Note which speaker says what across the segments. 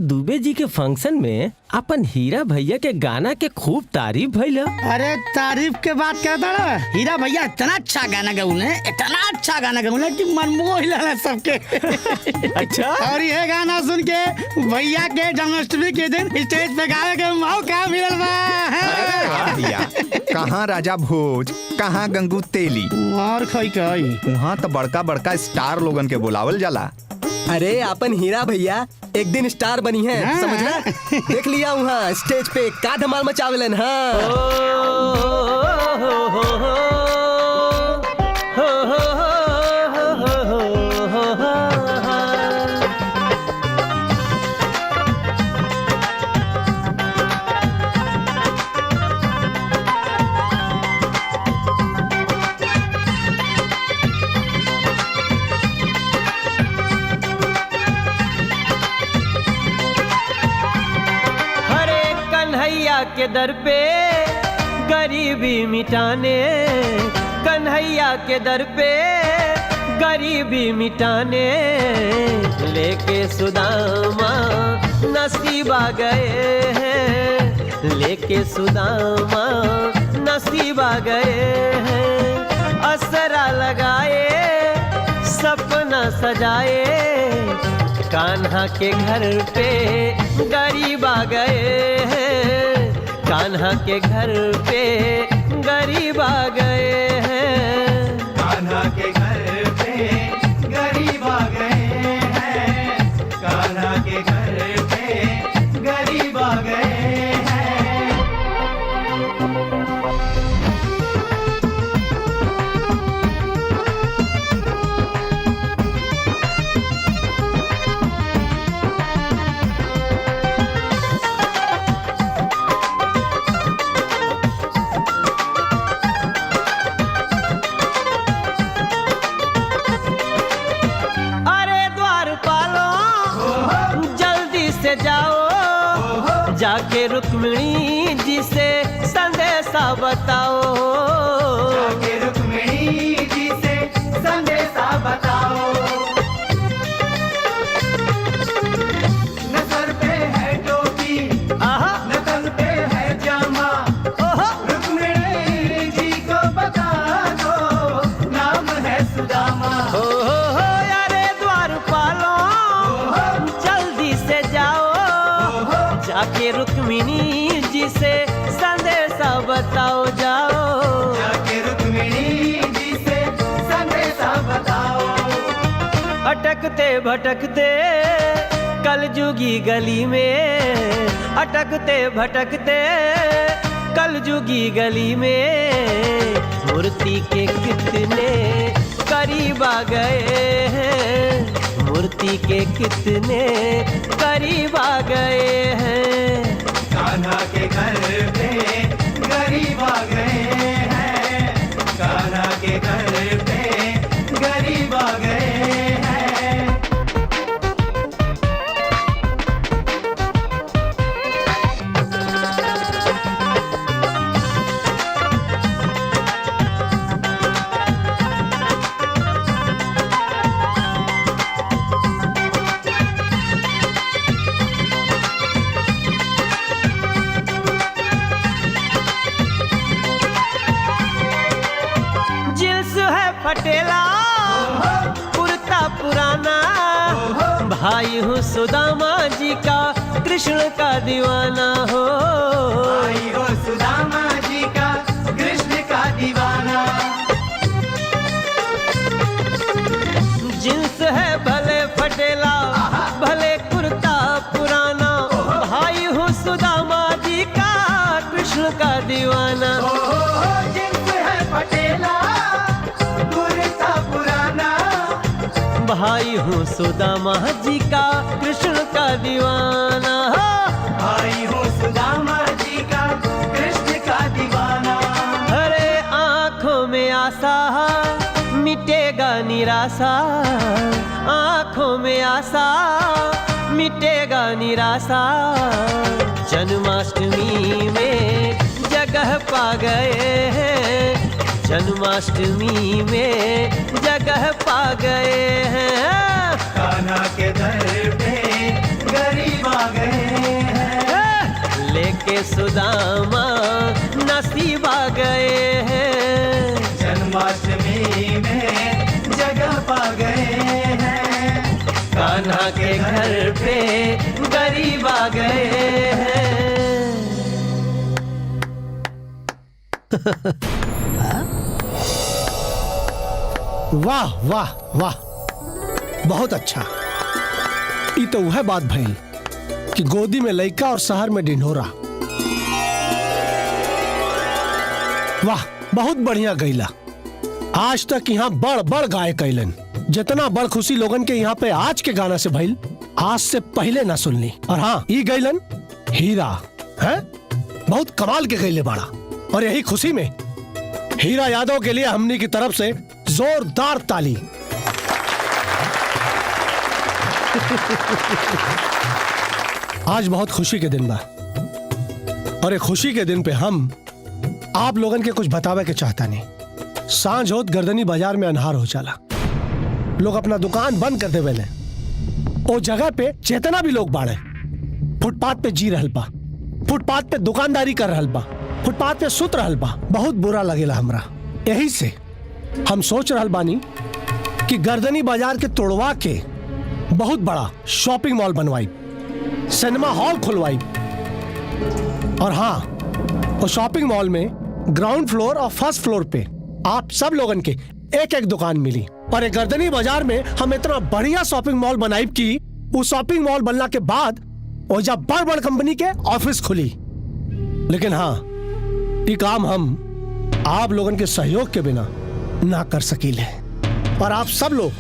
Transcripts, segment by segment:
Speaker 1: दुबे जी के फंक्शन में अपन हीरा भैया के गाना के खूब तारीफ भइल।
Speaker 2: अरे तारीफ के बात करता ना, हीरा भैया इतना अच्छा गाना गौले, इतना अच्छा गाना गौले कि मन मोह हिला सबके।
Speaker 1: अच्छा।
Speaker 2: और ये गाना सुन के भैया के जन्माष्टमी के दिन स्टेज पे गावे के मौका मिलल बा।
Speaker 3: कहाँ राजा भोज, कहाँ गंगू तेली,
Speaker 2: और कई
Speaker 3: वहाँ तो बड़का बड़का स्टार लोगन के बुलावल जाला।
Speaker 4: अरे अपन हीरा भैया एक दिन स्टार बनी है, समझना। देख लिया वहाँ स्टेज पे का धमाल मचावेलन।
Speaker 1: के दर पे गरीबी मिटाने, कन्हैया के दर पे गरीबी मिटाने, लेके सुदामा नसीबा गए हैं, लेके सुदामा नसीबा गए हैं। असरा लगाए सपना सजाए, कान्हा के घर पे गरीब आ गए हैं, कान्हा के घर पे गरीब आ गए हैं,
Speaker 5: कान्हा के घर पे गरीब आ गए हैं, कान्हा के घर पे गरीब आ गए हैं।
Speaker 1: जाके रुक्मिणी जी से संदेशा बताओ,
Speaker 5: जाके रुक्मिणी जी से संदेशा बताओ। न सर पे है टोपी, न तन पे है जामा, रुक्मिणी जी को बता दो नाम है सुदामा।
Speaker 1: अरे द्वारपालो जल्दी से जाओ, जाके रुक्मिणी जी से संदेशा बताओ जाओ,
Speaker 5: जाके रुक्मिणी जी से संदेशा बताओ।
Speaker 1: अटकते भटकते कलजुगी गली में, अटकते भटकते कलजुगी गली में, मूर्ति के कितने करीब आ गए हैं, मूर्ति के कितने करीब आ गए हैं।
Speaker 5: कान्हा के घर पे गरीब आ गए हैं, कान्हा के घर पे गरीब आ गए हैं।
Speaker 1: फटेला कुर्ता पुराना, भाई हूँ सुदामा जी का कृष्ण का दीवाना हो,
Speaker 5: भाई हो सुदामा जी का कृष्ण का दीवाना।
Speaker 1: जिन्स है भले फटेला भले कुर्ता पुराना, भाई हूँ सुदामा जी का कृष्ण का दीवाना।
Speaker 5: जिन्स है फटेला
Speaker 1: भाई हूँ सुदामा जी का कृष्ण का दीवाना,
Speaker 5: भाई हूँ सुदामा जी का कृष्ण का दीवाना।
Speaker 1: अरे आँखों में आशा मिटेगा निराशा, आँखों में आशा मिटेगा निराशा, जन्माष्टमी में जगह पा गए हैं, जन्माष्टमी में जगह पा गए हैं।
Speaker 5: कान्हा के दर पे गरीब गरीब आ गए हैं,
Speaker 1: लेके सुदामा नसीब आ गए हैं।
Speaker 5: जन्माष्टमी में जगह पा गए हैं,
Speaker 1: कान्हा के घर पे गरीब आ गए हैं।
Speaker 6: वाह वाह वाह, बहुत अच्छा। ई तो वह बात भइल कि गोदी में लइका और शहर में ढिंढोरा। वाह, बहुत बढ़िया गईला। आज तक यहाँ बड़ बड़ गायक कैलन, जितना बड़ खुशी लोगन के यहाँ पे आज के गाना से भइल, आज से पहले ना सुनली। और हाँ, ई गईलन हीरा है, बहुत कमाल के गईले बाड़ा। और यही खुशी में हीरा यादव के लिए हमनी की तरफ से जोरदार ताली। आज बहुत खुशी के दिन बा, और एक खुशी के दिन पे हम आप लोगन के कुछ बतावे के चाहता नहीं। सांझ होत गर्दनी बाजार में अन्हार हो जाला, लोग अपना दुकान बंद कर देवे ले। ओ जगह पे जितना भी लोग बाड़े फुटपाथ पे जी रहल बा, फुटपाथ पे दुकानदारी कर रहल बा, फुटपाथ पे सुत रहल बा। बहुत बुरा लगेला हमरा। यही से हम सोच रहल बानी कि गर्दनी बाजार के तोड़वा के बहुत बड़ा शॉपिंग मॉल बनवाई, सिनेमा हॉल खुलवाई। और हाँ, वो शॉपिंग मॉल में ग्राउंड फ्लोर और फर्स्ट फ्लोर पे आप सब लोगन के एक एक दुकान मिली। और एक गर्दनी बाजार में हम इतना बढ़िया शॉपिंग मॉल बनाई कि वो शॉपिंग मॉल बनने के बाद वो जब बड़ बड़ कंपनी के ऑफिस खुली। लेकिन हाँ, ये काम हम आप लोगन के सहयोग के बिना ना कर सकीले, और आप सब लोग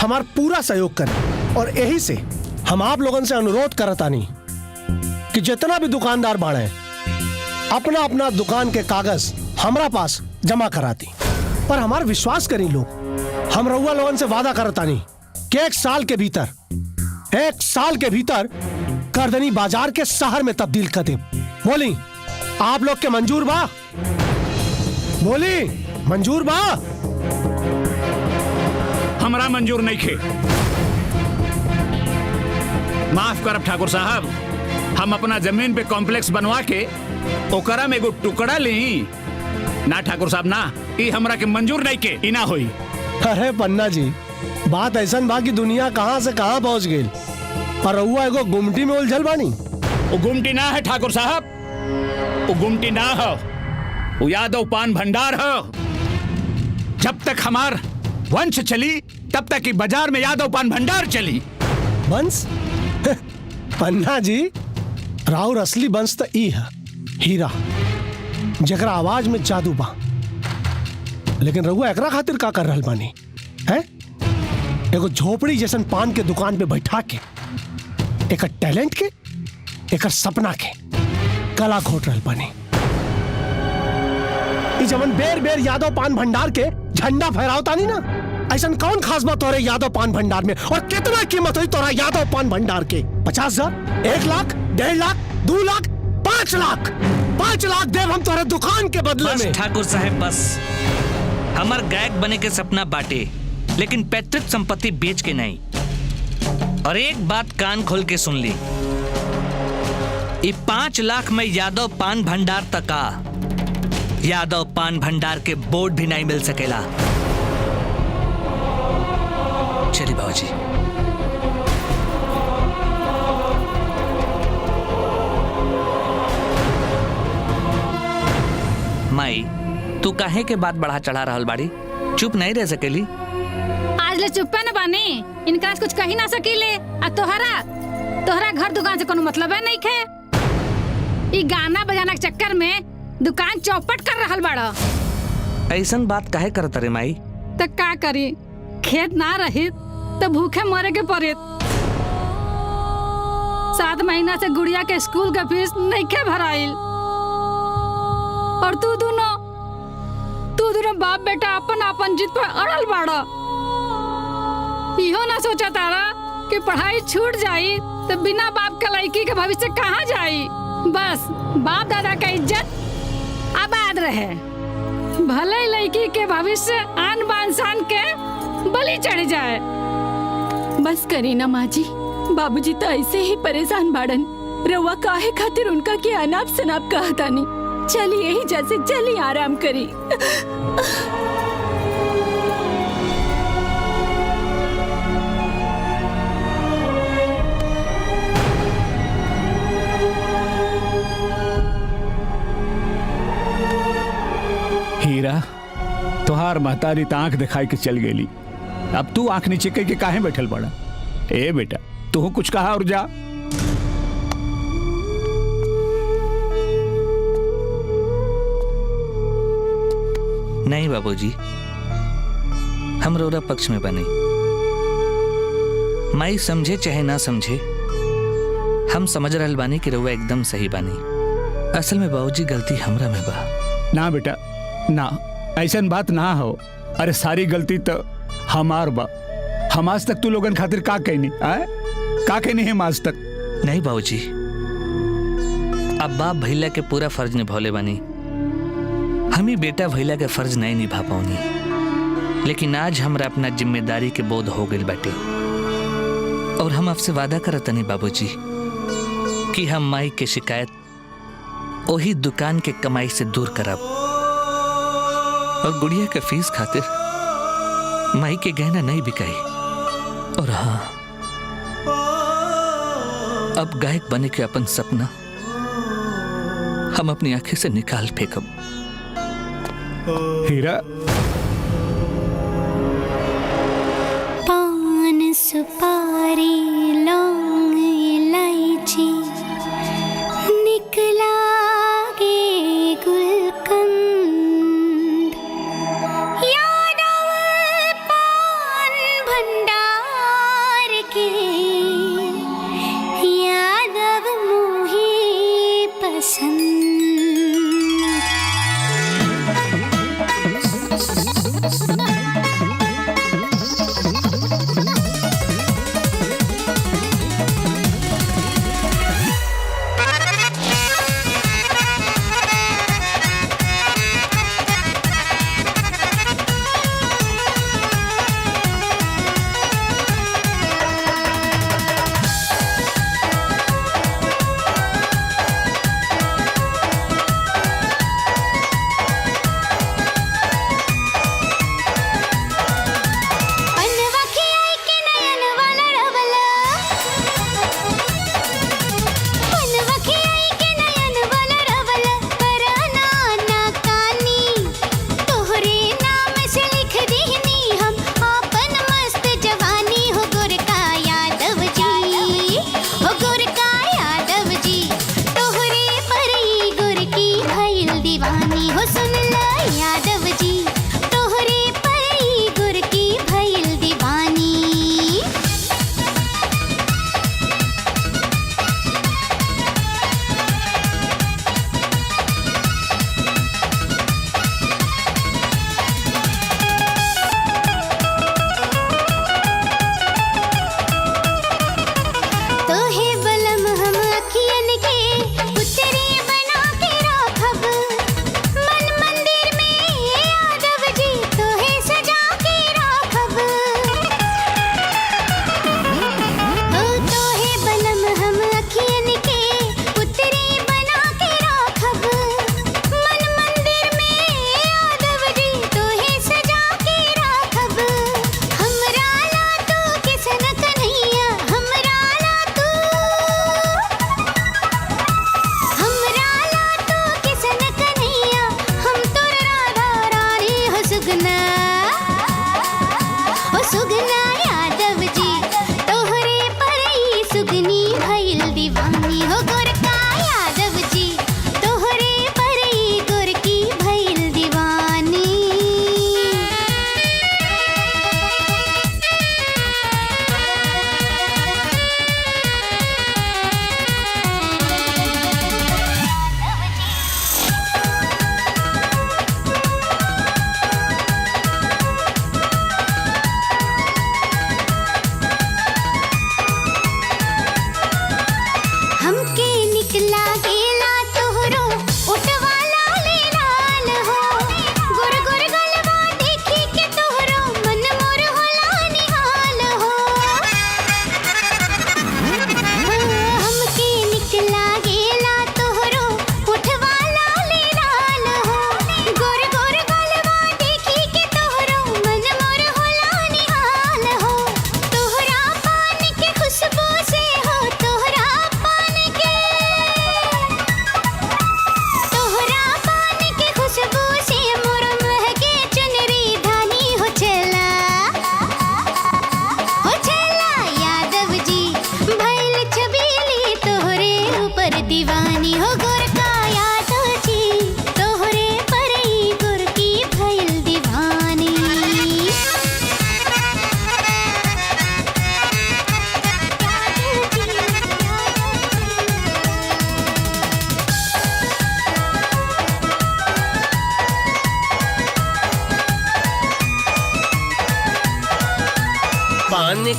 Speaker 6: हमारा पूरा सहयोग करें। और यही से हम आप लोगन से अनुरोध करतानी कि जितना भी दुकानदार बाड़े अपना अपना दुकान के कागज हमरा पास जमा कराती। पर हमारा विश्वास करी लोग, हम रउआ लोगन से वादा करतानी कि एक साल के भीतर गर्दनी बाजार के शहर में तब्दील कर दे। बोली, आप लोग के मंजूर बा? बोली, मंजूर बा?
Speaker 7: हमरा मंजूर नहीं खे। माफ करब ठाकुर साहब, हम अपना जमीन पे कॉम्प्लेक्स बनवा के ओकरा में एगो टुकड़ा ली ना। ठाकुर साहब ना, ई हमरा के मंजूर नहीं के, ई ना होई।
Speaker 6: अरे पन्ना जी, बात ऐसा बा कि दुनिया कहां से कहां पहुंच गई, और रउआ एगो गुमटी में उलझल बानी।
Speaker 7: वो गुमटी ना है ठाकुर साहब, वो गुमटी ना हो, वो यादव पान भंडार हो। जब तक हमार वंश चली तब तक ही बाजार में यादव पान भंडार चली।
Speaker 6: वंश? पन्ना जी, राउर असली वंश तो ई है, हीरा, जकरा आवाज में जादू बा। लेकिन रउआ एकरा खातिर का कर रहल बानी है? एगो झोपड़ी जैसन पान के दुकान पे बैठा के एक टैलेंट के, एक सपना के गला घोट रहल बानी। ई जवन बेर बेर यादव पान भंडार के झंडा फहरावतानी ना, ऐसा कौन खास बात तोरे यादव पान भंडार में? और कितना कीमत हुई तोरा यादव पान भंडार के? 50,000, 1 लाख, 1.5 लाख, 2 लाख, 5 लाख? 5 लाख देव हम तोरे दुकान के बदले में।
Speaker 8: ठाकुर साहब बस, हमार गायक बने के सपना बाटे, लेकिन पैतृक संपत्ति बेच के नहीं। और एक बात कान खोल के सुन ली, ये 5 लाख में यादव पान भंडार तक का यादव पान भंडार के बोर्ड भी नहीं मिल सकेला। चलिए बाबूजी। माई, तू काहे के बात बढ़ा चढ़ा रहल बाड़ी? चुप नहीं रह सकेली?
Speaker 9: आज ले चुप्पे न बानी, इनका कुछ कही ना सकीले। आ तोहरा घर दुकान से कोनो मतलब है नहीं खे। ई गाना बजाना के चक्कर में दुकान चौपट कर रहल बाड़ा।
Speaker 8: ऐसन बात काहे करत रे माई?
Speaker 9: तो का करी, खेत ना रही तो भूखे मरे के पड़े। 7 महीना से गुड़िया के स्कूल का फीस नहीं के भराइल, और तू दोनों बाप बेटा अपन जिद पर अड़ल बाड़ा। इहो ना सोचा तारा कि पढ़ाई छूट जाई तो बिना बाप के लड़की के भविष्य कहाँ जाई। बस बाप दादा का इज्जत आबाद रहे, भले लड़की के भविष्य आन बान शान के बलि चढ़ जाए।
Speaker 10: बस करी ना माँ जी, बाबूजी तो ऐसे ही परेशान बाड़न। रउआ काहे खातिर उनका के अनाप शनाप कहतानी। चली यही जैसे चली आराम करी।
Speaker 7: हीरा, तुहार महतारी तो आंख दिखाई के चल गेली। अब तू आंख नीचे के काहे बैठल बड़ा? ए बेटा, तू कुछ कहा और जा।
Speaker 8: नहीं बाबूजी, हम रौरा पक्ष में बने। माई समझे चाहे ना समझे, हम समझ रहल बानी कि रउआ एकदम सही बानी। असल में बाबूजी गलती हमरा में बा।
Speaker 7: ना बेटा ना, ऐसन बात ना हो। अरे सारी गलती तो हमार बा। हम आज तक तू लोगन खातिर का कहनी का कहनी है आज तक?
Speaker 8: नहीं बाबूजी, अब बाप भैला के पूरा फर्ज निभौले बानी। हम ही बेटा भैला के फर्ज नहीं निभा पाऊनी। लेकिन आज हमरा अपना जिम्मेदारी के बोध हो गई बाटे। और हम आपसे वादा करत नहीं बाबूजी कि हम माई के शिकायत वही दुकान के कमाई से दूर करब। और गुड़िया के फीस खातिर माई के गहना नहीं बिकाई। और हाँ, अब गायक बने के अपन सपना हम अपनी आंखें से निकाल फेंकब।
Speaker 7: हीरा,
Speaker 11: पान सुपारी लौंग इलायची निकला गे गुलकंद। यादव पान भंडार के यादव मोहे पसंद।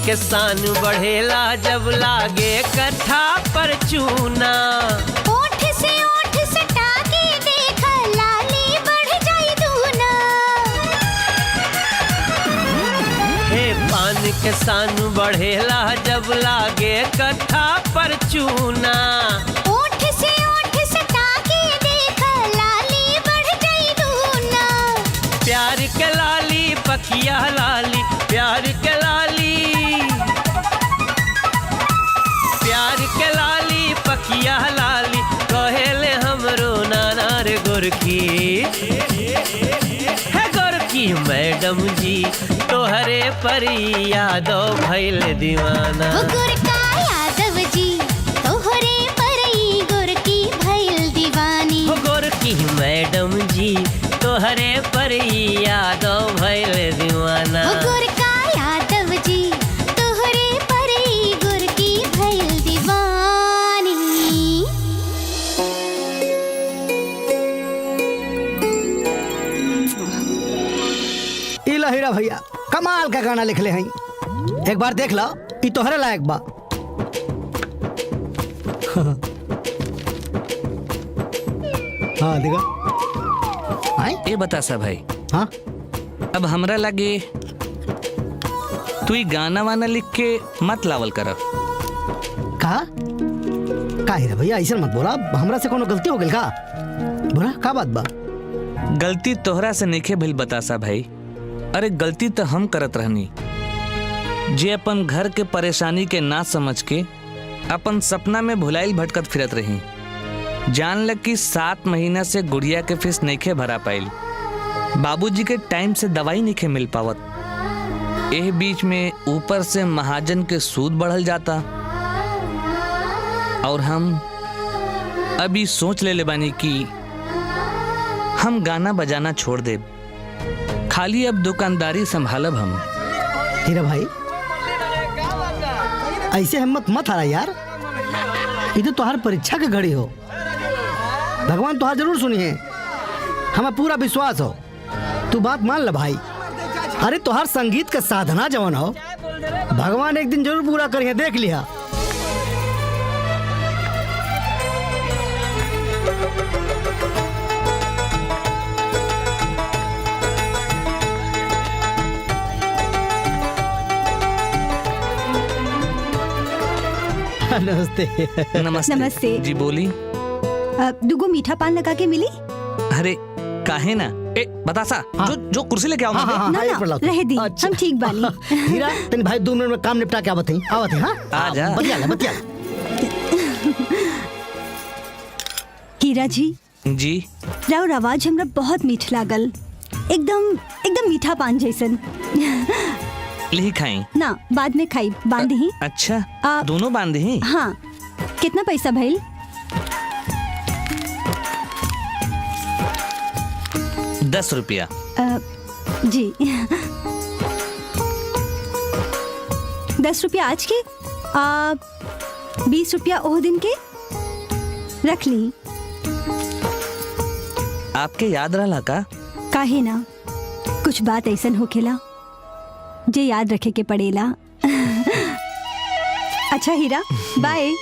Speaker 1: के सान बढ़ेला जब लागे कट्ठा पर चूना।
Speaker 11: ओठ से ओठ सटा के देख लाली बढ़ जाई दूना।
Speaker 1: हे पान के सान बढ़ेला जब लागे कट्ठा पर चूना।
Speaker 11: ओठ से ओठ सटा के देख लाली बढ़ जाई दूना।
Speaker 1: प्यार के लाली पकिया लाली, प्यार के लाली, प्यार के लाली पकिया लाली, कहेले हमरो नाना रे गोरखी। है गोरखी मैडम जी तोहरे पर यादो भइल दीवाना।
Speaker 11: वो गोरका यादव जी तोहरे पर गोरकी भइल दीवानी।
Speaker 1: हो गोरखी मैडम जी तोहरे पर यादो भइल दीवाना।
Speaker 11: वो गोरका यादव जी तोहरे पर गोरकी भइल दीवानी।
Speaker 2: इला हीरा भैया कमाल का गाना लिखले हैं। एक बार देख लो, ई तोहरे लायक बा। हाँ देखा।
Speaker 8: ये बता सा भाई,
Speaker 2: हाँ
Speaker 8: अब हमरा लगे तू ही गाना वाना लिख के मत लावल कर।
Speaker 2: का हीरा भैया ऐसा मत बोला, हमरा से कोनो गलती हो गई का? बोला का बात बा?
Speaker 8: गलती तोहरा से नइखे भइल बतासा भाई। अरे गलती तो हम करत रहनी, जे अपन घर के परेशानी के ना समझ के अपन सपना में भुलाइल भटकत फिरत रही। जान लग कि 7 महीना से गुड़िया के फीस नइखे भरा पाइल, बाबूजी के टाइम से दवाई नइखे मिल पावत। एह बीच में ऊपर से महाजन के सूद बढ़ल जाता, और हम अभी सोच ले बानी कि हम गाना बजाना छोड़ दे, खाली अब दुकानदारी संभालब हम।
Speaker 2: हीरा भाई ऐसे हिम्मत मत हारा यार, ये तो तुम्हार परीक्षा की घड़ी हो। भगवान तुहार जरूर सुनी है, हमें पूरा विश्वास हो। तू बात मान ले भाई। अरे तुहार संगीत का साधना जवन हो, भगवान एक दिन जरूर पूरा करिए, देख लिया। नमस्ते।
Speaker 8: नमस्ते।
Speaker 10: नमस्ते।
Speaker 8: जी बोली।
Speaker 10: दुगो मीठा पान लगा के मिली?
Speaker 8: अरे काहे ना, बतासा जो कुर्सी लेके आओ।
Speaker 2: हाँ, हाँ,
Speaker 10: ना,
Speaker 2: हाँ,
Speaker 10: ना, रह दी, हम ठीक बानी।
Speaker 2: हीरा तेरे भाई 2 मिनट में काम निपटा के आवत हैं। हाँ
Speaker 8: आजा।
Speaker 2: बतिया।
Speaker 10: हीरा जी
Speaker 8: जी
Speaker 10: राउर आवाज हमरा बहुत मीठ लागल, एकदम मीठा पान जैसन।
Speaker 8: लिही खाई
Speaker 10: ना बाद में खाई, बांध ही।
Speaker 8: अच्छा दोनों बांध ही।
Speaker 10: हाँ कितना पैसा भइल?
Speaker 8: 10 रुपया।
Speaker 10: जी 10 रुपया आज के, 20 रुपया ओह दिन के रख ली।
Speaker 8: आपके याद रहा का?
Speaker 10: काहे ना, कुछ बात ऐसन होखेला जे याद रखे के पड़ेला। अच्छा हीरा बाय।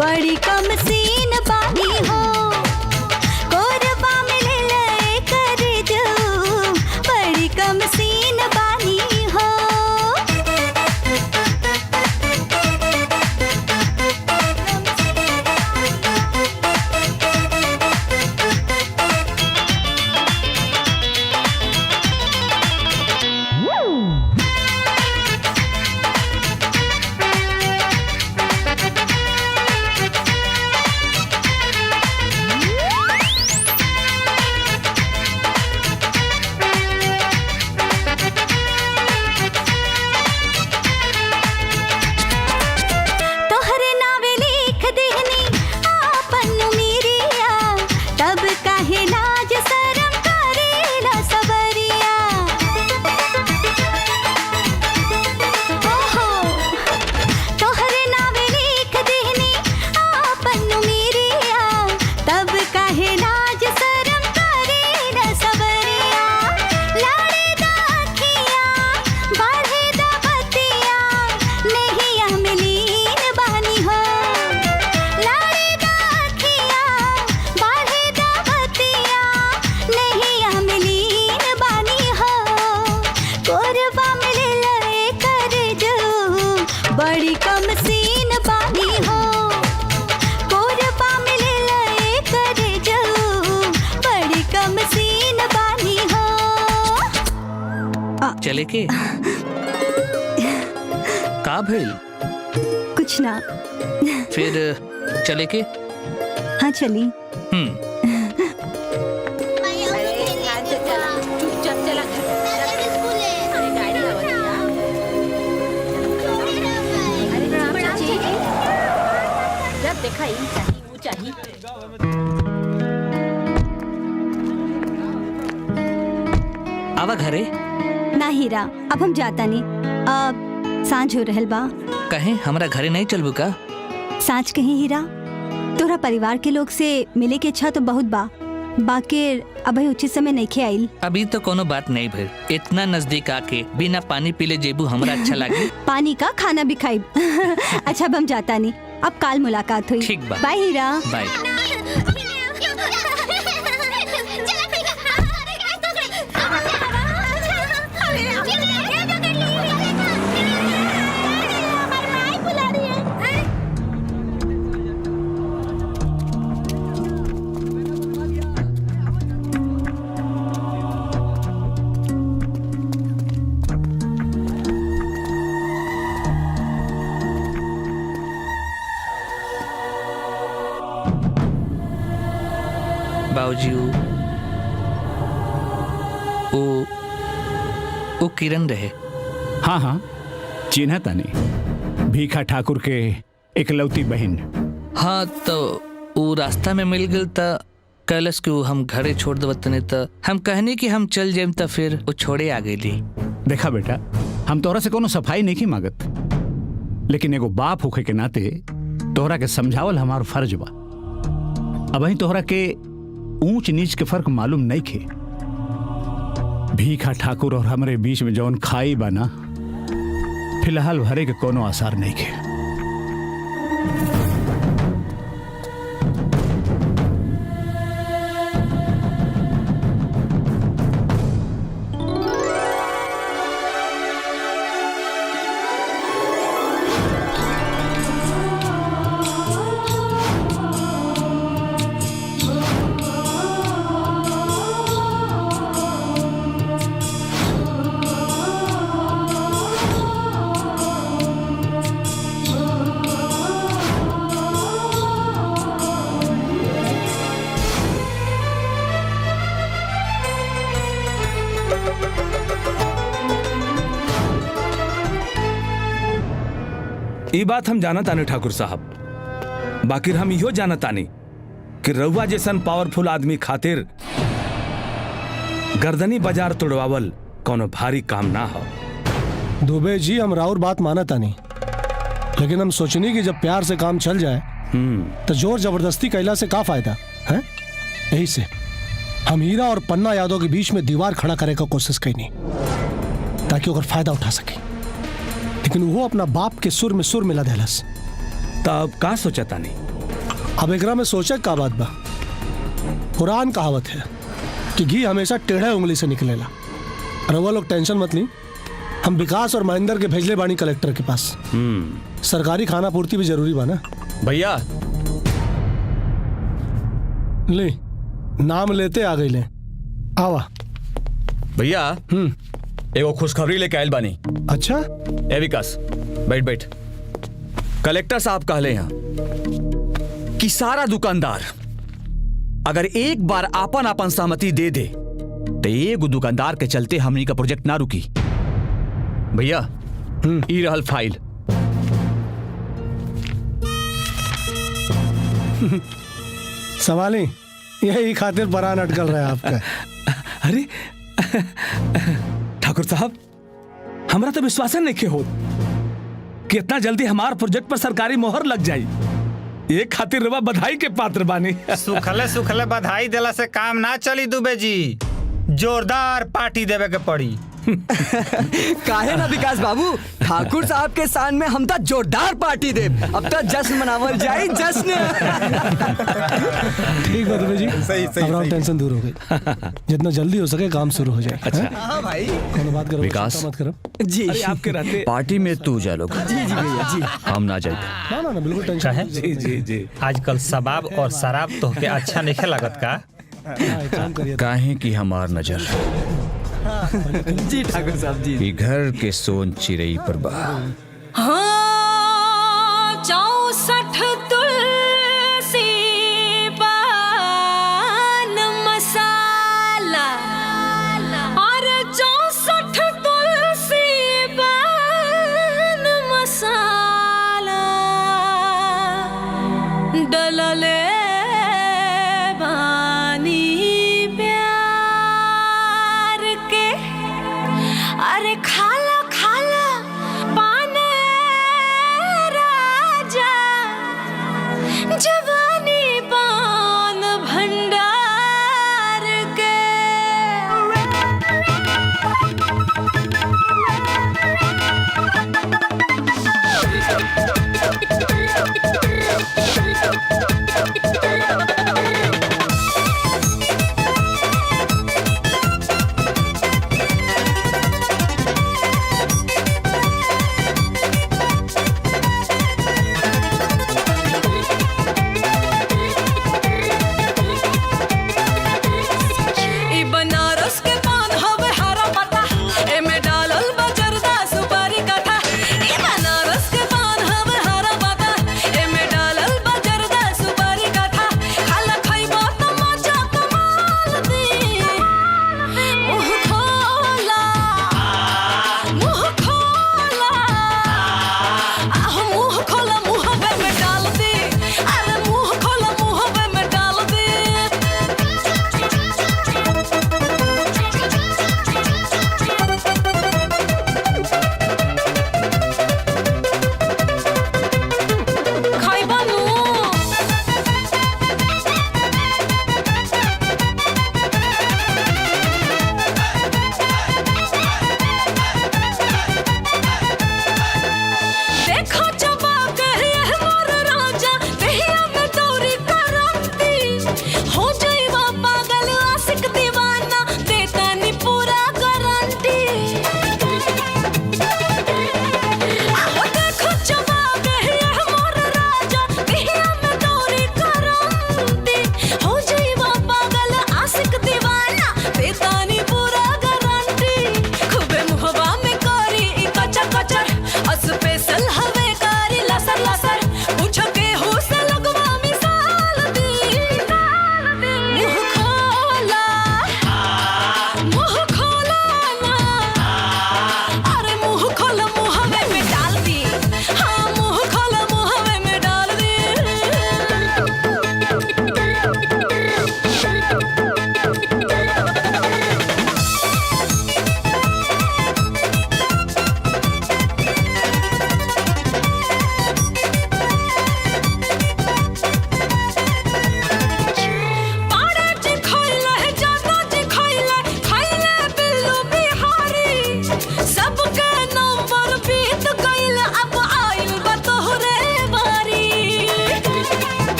Speaker 11: बड़ी कम सीन बानी हो कोरबा में ले ले कर जो बड़ी कम सीन बानी हो तोहरे नावे लिख देहनी आपन मीरिया तब काहे लाज शरम करेला सबरिया ओहो तोहरे नावे लिख देहनी आपन मीरिया तब काहे लाज शरम करेला सबरिया लाड़े दा अखिया बढ़े दा बतिया नहिया में लीन बानी हो लाड़े दा अखिया बढ़े दा बतिया नहिया में लीन बानी हो कोरबा में ले ले कर जो बड़ी कम सीन बानी हो कोरबा में ले ले कर जो बड़ी कम सीन बानी हो
Speaker 8: चले के का भइल?
Speaker 11: कुछ ना
Speaker 8: फिर चले के?
Speaker 11: हाँ चली
Speaker 8: आवा घरे
Speaker 11: ना हीरा अब हम जाता नहीं अब सांझ हो रहल बा
Speaker 8: कहे हमरा घरे नहीं चलबू का?
Speaker 11: सांझ कहीं हीरा तोरा परिवार के लोग से मिले के इच्छा तो बहुत बा बाकी अभी उचित समय नहीं खे आइल
Speaker 8: अभी तो कोनो बात नहीं भइल। इतना नजदीक आके बिना पानी पीले जेबू हमरा अच्छा लागे।
Speaker 11: पानी का खाना भी खाई अच्छा अब हम जाता नहीं अब काल मुलाकात हुई।
Speaker 8: ठीक बा।
Speaker 11: बाय हीरा।
Speaker 8: बाय। बाबूजी वो किरण रहे।
Speaker 7: हाँ हाँ चिन्ह तानी भीखा ठाकुर के इकलौती बहन।
Speaker 8: हाँ तो वो रास्ता में मिल गल त कैलस कि हम घरे छोड़ देवतने त हम कहनी कि हम चल जाएम त फिर वो छोड़े आ गई।
Speaker 7: देखा बेटा हम तोहरा से कोनो सफाई नहीं की मांगत लेकिन एगो बाप होखे के नाते तोहरा के समझावल हमार फर्ज बा। अब तोहरा के ऊंच नीच के फर्क मालूम नहीं खे। भीखा ठाकुर और हमरे बीच में जौन खाई बा ना फिलहाल भरे के कोनो आसार नहीं खे।
Speaker 12: ये बात हम जानत आने ठाकुर साहब, बाकी हम इहो जानत आनी कि रउआ जैसन पावरफुल आदमी खातिर गर्दनी बाजार तोड़वावल कोनो भारी काम ना हो।
Speaker 6: दुबे जी हम राउर बात मानत आनी लेकिन हम सोचनी कि जब प्यार से काम चल जाए तो जोर जबरदस्ती कैला से का फायदा है। यही से हम हीरा और पन्ना यादव के बीच में दीवार खड़ा करे का कोशिश करनी ताकि ओकर फायदा उठा सके, लेकिन वो अपना बाप के सुर में सुर मिला देलस
Speaker 12: तब का सोचा तानी?
Speaker 6: अब एकरा में सोचे का बात बा। पुरान कहावत है कि घी हमेशा टेढ़े उंगली से निकलेला। रउआ लोग टेंशन मत ली, हम विकास और महेंद्र के भेजले बानी कलेक्टर के पास। सरकारी खाना पूर्ति भी जरूरी बा ना
Speaker 13: भैया।
Speaker 6: ले नाम लेते आ गई ले। आवा
Speaker 13: भैया एगो खुशखबरी लेके आयल बानी।
Speaker 6: अच्छा
Speaker 13: ए विकास बैठ बैठ। कलेक्टर साहब कहले हैं कि सारा दुकानदार अगर एक बार आपन आपन सहमति दे दे तो एगो दुकानदार के चलते हमनी का प्रोजेक्ट ना रुकी। भैया ई रहल फाइल।
Speaker 6: सवाली यही खातिर परान अटकल रहा है आपका।
Speaker 12: अरे ठाकुर साहब, हमरा तो विश्वास नहीं हो कि इतना जल्दी हमार प्रोजेक्ट पर सरकारी मोहर लग जाई। एक खातिर रवा बधाई के पात्र बानी।
Speaker 14: सुखले सुखले बधाई देला से काम ना चली दुबे जी, जोरदार पार्टी देवे के पड़ी।
Speaker 4: काहे ना विकास बाबू, ठाकुर साहब के शान में हम तो जोरदार पार्टी दे। अब तो जश्न मनावल जाए, जश्न।
Speaker 6: ठीक बात है जी, सही सही टेंशन दूर हो गई। जितना जल्दी हो सके काम शुरू हो जाए।
Speaker 13: अच्छा
Speaker 4: हाँ भाई,
Speaker 6: कोनो बात करो,
Speaker 13: विकास
Speaker 6: मत करो
Speaker 4: जी।
Speaker 12: अरे आपके रहते
Speaker 13: पार्टी में तू जा लोग।
Speaker 4: जी जी भैया जी।
Speaker 13: हम ना जाए।
Speaker 6: ना ना ना बिल्कुल टेंशन
Speaker 14: है
Speaker 12: जी जी जी।
Speaker 14: आजकल शबाब और शराब तो के अच्छा नहीं लागत का?
Speaker 13: काहे की हमार नजर
Speaker 4: जी ठाकुर साहब जी।
Speaker 13: ई घर के सोन चिरई पर बा।
Speaker 11: हाँ 64 तुलसी पान मसाला और 64 तुलसी पान मसाला डलले अरे खाला खाला पान राजा, जवानी पान भंडार के।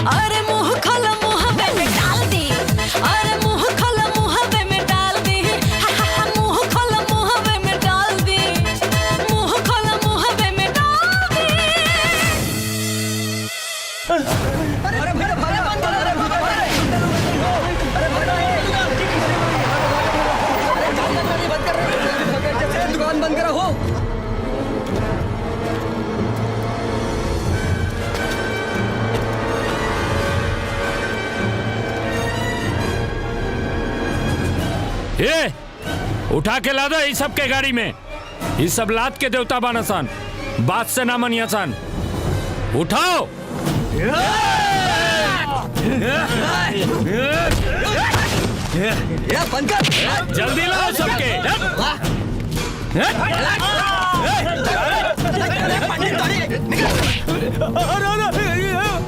Speaker 11: अरे मुंह खोलो मुहब्बे में डाल दी, अरे मुंह खोलो मुहब्बे में डाल दी, मुंह खोलो मुहब्बे में डाल दी, मुंह खोलो मुहब्बे में डाल दी।
Speaker 4: अरे मेरा भाई बंद करो, अरे दुकान बंद करो हो।
Speaker 15: ए, उठा के ला दो इस सब के गाड़ी में। इस सब लात के देवता बानसान, बात से ना मनियासान। उठाओ।
Speaker 4: बंद कर,
Speaker 15: जल्दी लाओ सबके।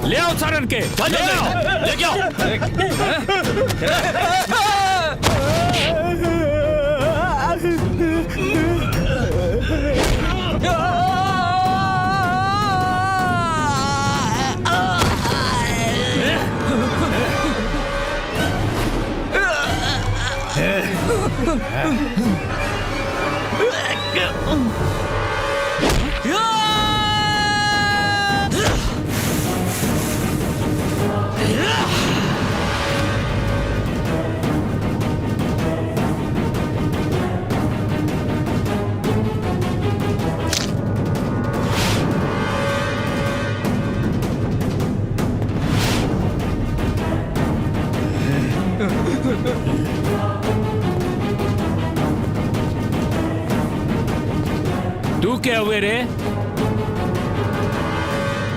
Speaker 15: ले आओ सारन के, ले आओ, लेके आओ। तू क्या हुए रे?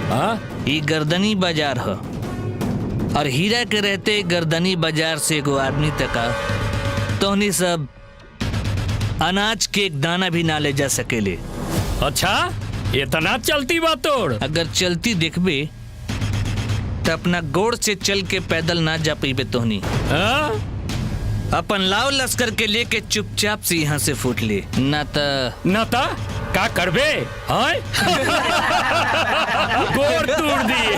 Speaker 15: हाँ?
Speaker 8: ये गर्दनी बाजार है और हीरा के रहते गर्दनी बाजार से एगो आदमी तका तोहनी सब अनाज के एक दाना भी ना ले जा सकेले।
Speaker 15: अच्छा, इतना चलती बात तोड़?
Speaker 8: अगर चलती देखबे तो अपना गोड़ से चल के पैदल ना जा पीबे तोहनी।
Speaker 15: हाँ?
Speaker 8: अपन लाव लश्कर के लेके चुपचाप से यहाँ से फूट ले, ना
Speaker 15: ता का करबे? हाँ? गोड़ तोड़ दिए।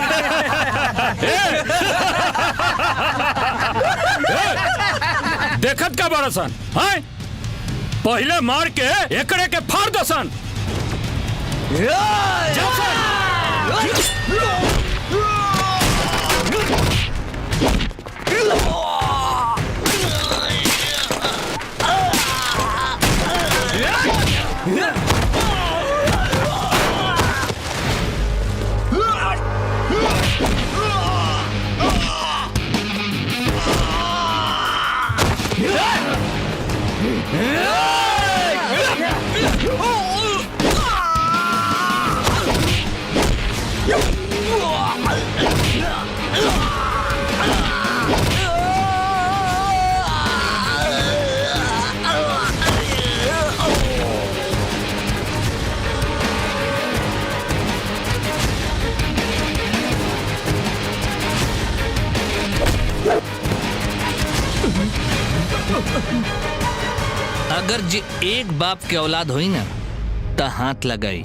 Speaker 15: देखत का बड़ा सन? हाँ? पहले मार के एकड़े के फाड़ दो सन।
Speaker 8: अगर जे एक बाप के औलाद हुई ना तो हाथ लगाई।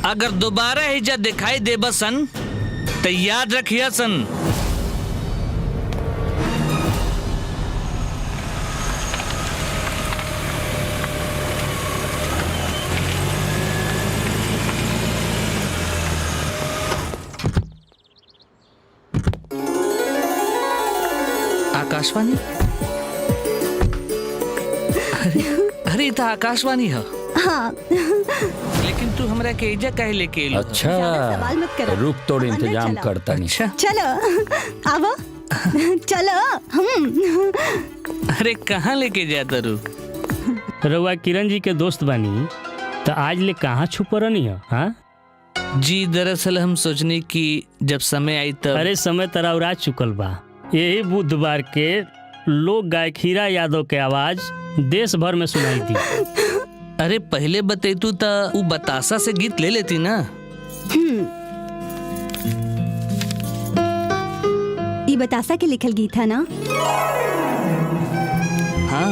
Speaker 8: अगर दोबारा हिजा दिखाई दे बसन तो याद रखिए सन। आकाशवाणी? अरे तो आकाशवाणी है।
Speaker 10: हाँ।
Speaker 8: लेकिन तू हमरा के इजा काहे लेके एलो?
Speaker 15: अच्छा,
Speaker 10: सवाल मत करो।
Speaker 15: रुक तोड़ इंतजाम करता नहीं।
Speaker 8: अच्छा,
Speaker 10: चलो आवो, चलो।
Speaker 8: अरे कहाँ लेके जाता रू?
Speaker 16: रउआ किरण जी के दोस्त बानी तो आज ले कहाँ छुप रहनी है? हाँ
Speaker 8: जी, दरअसल हम सोचने की जब समय आई तब।
Speaker 16: अरे समय तरह उड़ा चुकल बा। यही बुधवार के लोक गायक हीरा यादव के आवाज देश भर में सुनाई दी।
Speaker 8: अरे पहले बतैतू तो वो बतासा से गीत ले लेती ना।
Speaker 10: ई
Speaker 17: बतासा के लिखल गीत है ना?
Speaker 8: हाँ।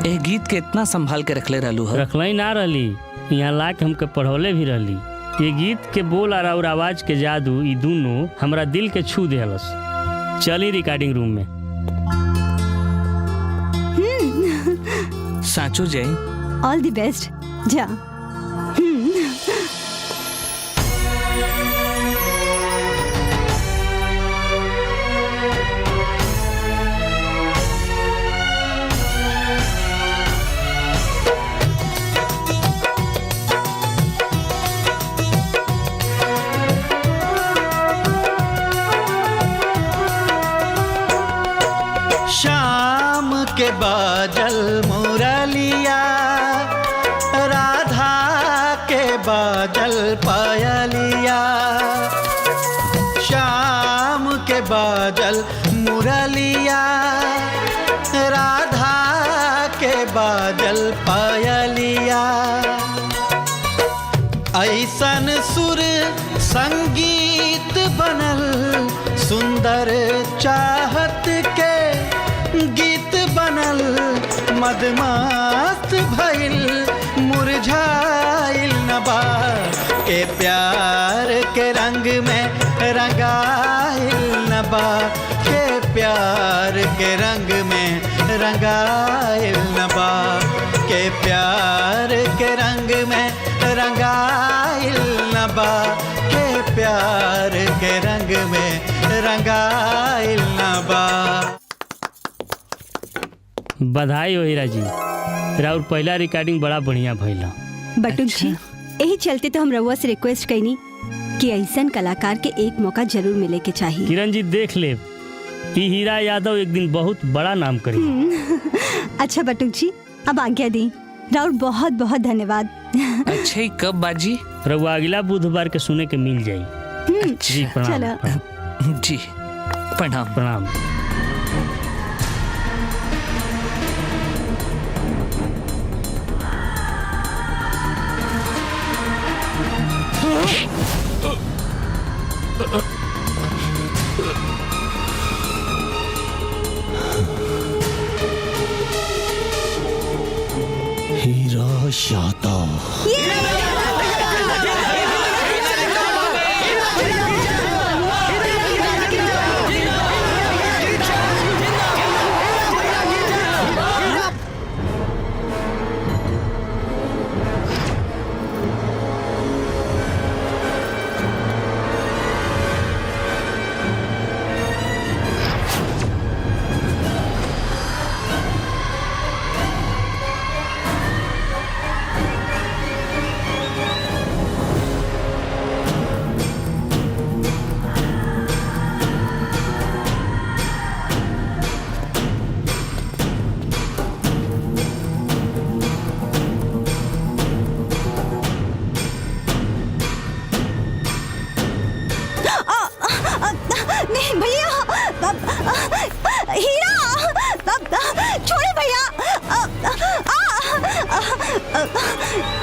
Speaker 8: ए गीत के इतना संभाल के रखले रहलू है?
Speaker 16: रखले ना रहली, यहाँ ला के हमके पढ़ौले भी रहली। ये गीत के बोल और आवाज के जादू ई दोनों हमरा दिल के छू देहलस। चली रिकॉर्डिंग रूम में।
Speaker 8: साचो जय।
Speaker 17: ऑल द बेस्ट। जा।
Speaker 5: शाम के बादल मुरलिया, राधा के बादल पायलिया। शाम के बादल मुरलिया, राधा के बादल पायलिया। ऐसन सुर संगीत बनल, सुंदर चाहत के गीत बनल। मदमस्त भइल मुरझाइल नबा के प्यार के रंग में रंगाइल नबा के प्यार के रंग में रंगाइल नबा के प्यार के रंग में रंगाइल नबा के प्यार के रंग में रंगाइल नबा।
Speaker 16: बधाई हो हीरा जी, राउर पहला रिकॉर्डिंग बड़ा बढ़िया भइला।
Speaker 17: बटुक जी, यही चलते तो हम रउआ से रिक्वेस्ट कईनी कि ऐसन कलाकार के एक मौका जरूर मिले के चाहिए।
Speaker 16: किरण जी देख ले, ई हीरा यादव एक दिन बहुत बड़ा नाम करी।
Speaker 17: अच्छा बटुक जी, अब आज्ञा दी। राउर बहुत बहुत धन्यवाद।
Speaker 8: अच्छा ही कब बाजी?
Speaker 16: रउआ अगला बुधवार के सुने के मिल जाई। जी प्रणाम।
Speaker 8: जी प्रणाम।
Speaker 16: प्रणाम।
Speaker 6: हीरा यादव।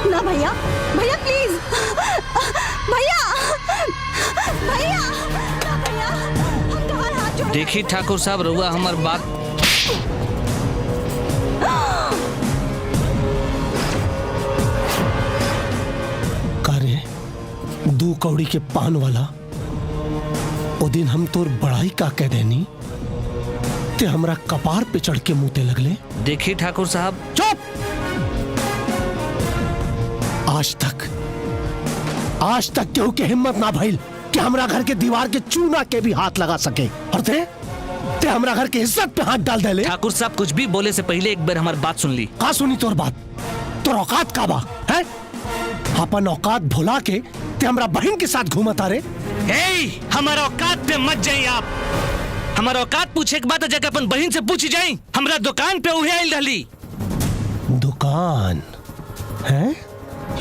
Speaker 17: ना भैया, भैया प्लीज, भैया, भैया, ना भैया, हम तुम्हारा हाथ जोड़।
Speaker 8: देखिए ठाकुर साहब, रउआ हमार बात।
Speaker 6: कारे दू कौड़ी के पान वाला, ओ दिन हम तोर बड़ाई का कह देनी ते हमरा कपार पे चढ़ के मुँहते लगले।
Speaker 8: देखिए ठाकुर साहब।
Speaker 6: चुप! आज तक केहू के हिम्मत ना भइल कि हमरा घर के दीवार के चूना के भी हाथ लगा सके। और ते हमरा घर के इज्जत पे हाथ डाल देले।
Speaker 8: ठाकुर साहब, कुछ भी बोले से पहले एक बार हमारी बात सुन ली।
Speaker 6: का सुनी तोर बात? तोर औकात का बा है? अपन औकात भुला के ते हमरा बहन के साथ घूमता रे।
Speaker 8: हमारा औकात पे मत जाइए आप। हमारा औकात पूछे के बाद जगह अपन बहन से पूछी जाई। हमरा दुकान पे उहे आइल रहली।
Speaker 6: दुकान है?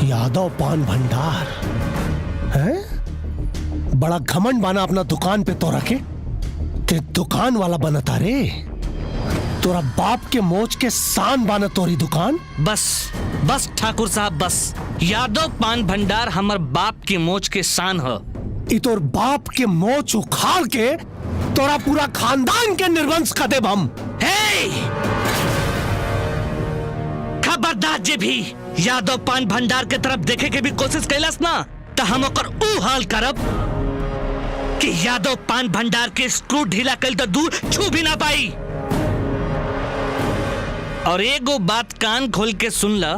Speaker 6: यादव पान भंडार है? बड़ा घमंड बाना अपना दुकान पे तो रखे। ते दुकान वाला बनता रे। तोरा बाप के मोच के सान बाना तोरी दुकान।
Speaker 8: बस बस ठाकुर साहब बस। यादव पान भंडार हमर बाप की मोच के शान है।
Speaker 6: ई तोर बाप के मोच उखाड़ के तोरा पूरा खानदान के निर्वंश कर देब हम।
Speaker 8: खबरदार जे भी यादव पान भंडार के तरफ देखे के भी कोशिश कैलस ना तो हम ओकर ऊ हाल करब कि यादव पान भंडार के स्क्रू ढीला कल तो दूर छू भी ना पाई। और एगो बात कान खोल के सुन ला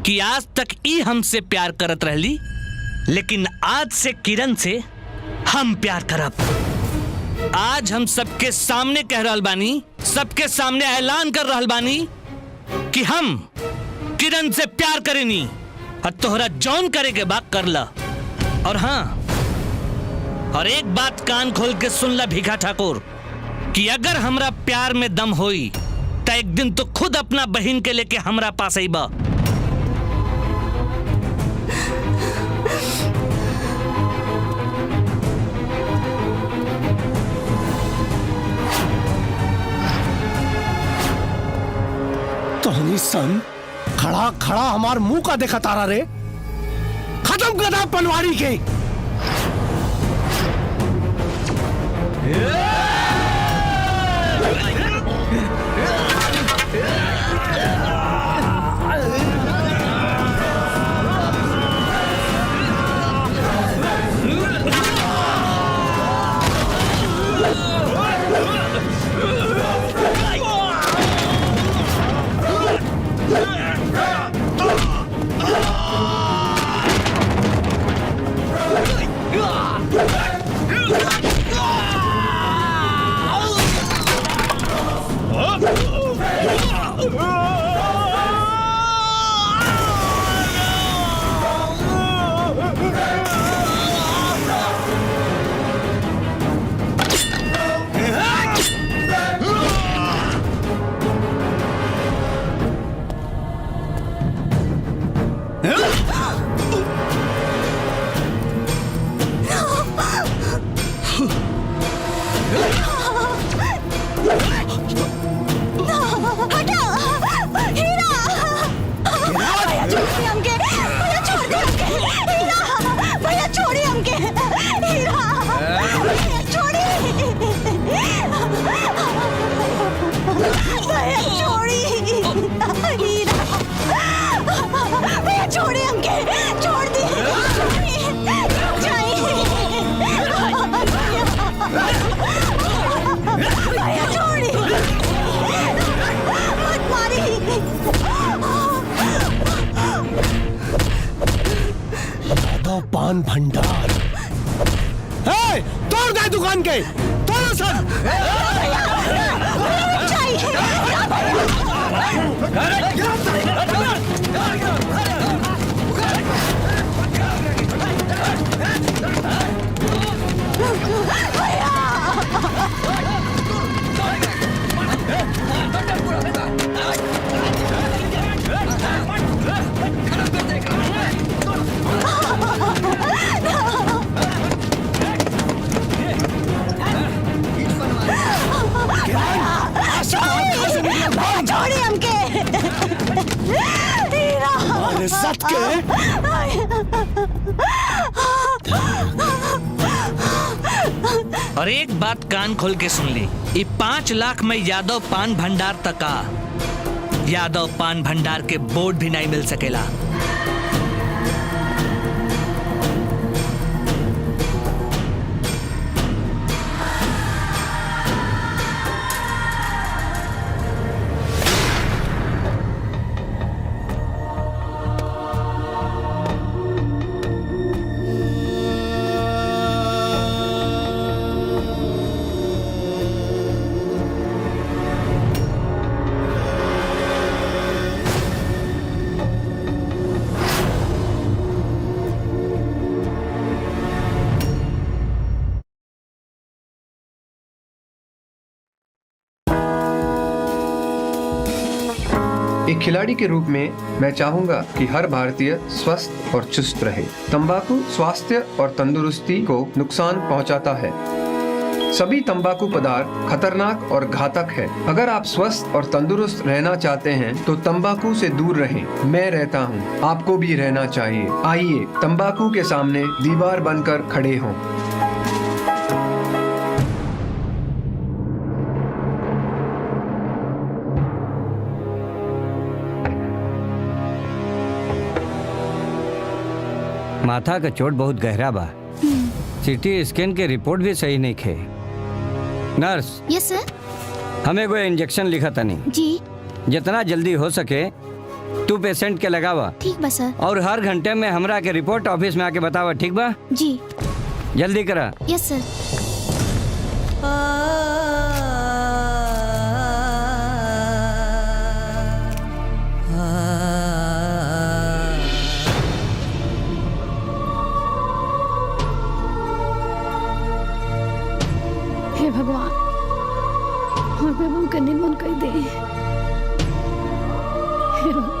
Speaker 8: कि आज तक ई हमसे प्यार करत रहली, लेकिन आज से किरण से हम प्यार करब। आज हम सबके सामने कह रहल बानी, सबके सामने ऐलान कर रहल बानी कि हम किरण से प्यार करेनी और तोहरा जौन करे के बात कर ला। और हाँ, और एक बात कान खोल के सुन ला भिखा ठाकुर कि अगर हमरा प्यार में दम होई तो एक दिन तो खुद अपना बहन के लेके हमरा पास आईबा।
Speaker 6: तोहनी सन खड़ा खड़ा हमार मुंह का देखा तारा रे। खत्म कर दे पनवाड़ी के। पान भंडार तोड़ दे दुकान के। तोड़ो सर।
Speaker 8: और एक बात कान खोल के सुन ली, ये 5 लाख में यादव पान भंडार तक का यादव पान भंडार के बोर्ड भी नहीं मिल सकेला।
Speaker 18: एक खिलाड़ी के रूप में मैं चाहूंगा कि हर भारतीय स्वस्थ और चुस्त रहे। तंबाकू स्वास्थ्य और तंदुरुस्ती को नुकसान पहुंचाता है। सभी तंबाकू पदार्थ खतरनाक और घातक है। अगर आप स्वस्थ और तंदुरुस्त रहना चाहते हैं तो तंबाकू से दूर रहें। मैं रहता हूँ, आपको भी रहना चाहिए। आइए तंबाकू के सामने दीवार बनकर खड़े हों।
Speaker 4: माथा का चोट बहुत गहरा बा। सीटी स्कैन के रिपोर्ट भी सही नहीं खे। नर्स।
Speaker 17: यस सर।
Speaker 4: हमें कोई इंजेक्शन लिखा था नहीं
Speaker 17: जी।
Speaker 4: जितना जल्दी हो सके तू पेशेंट के लगावा।
Speaker 17: ठीक बा सर।
Speaker 4: और हर घंटे में हमरा के रिपोर्ट ऑफिस में आके बतावा, ठीक बा?
Speaker 17: जी।
Speaker 4: जल्दी करा।
Speaker 17: यस सर।
Speaker 9: हे भगवान, और बेबू के निर्मल कर दे। हे भगवान।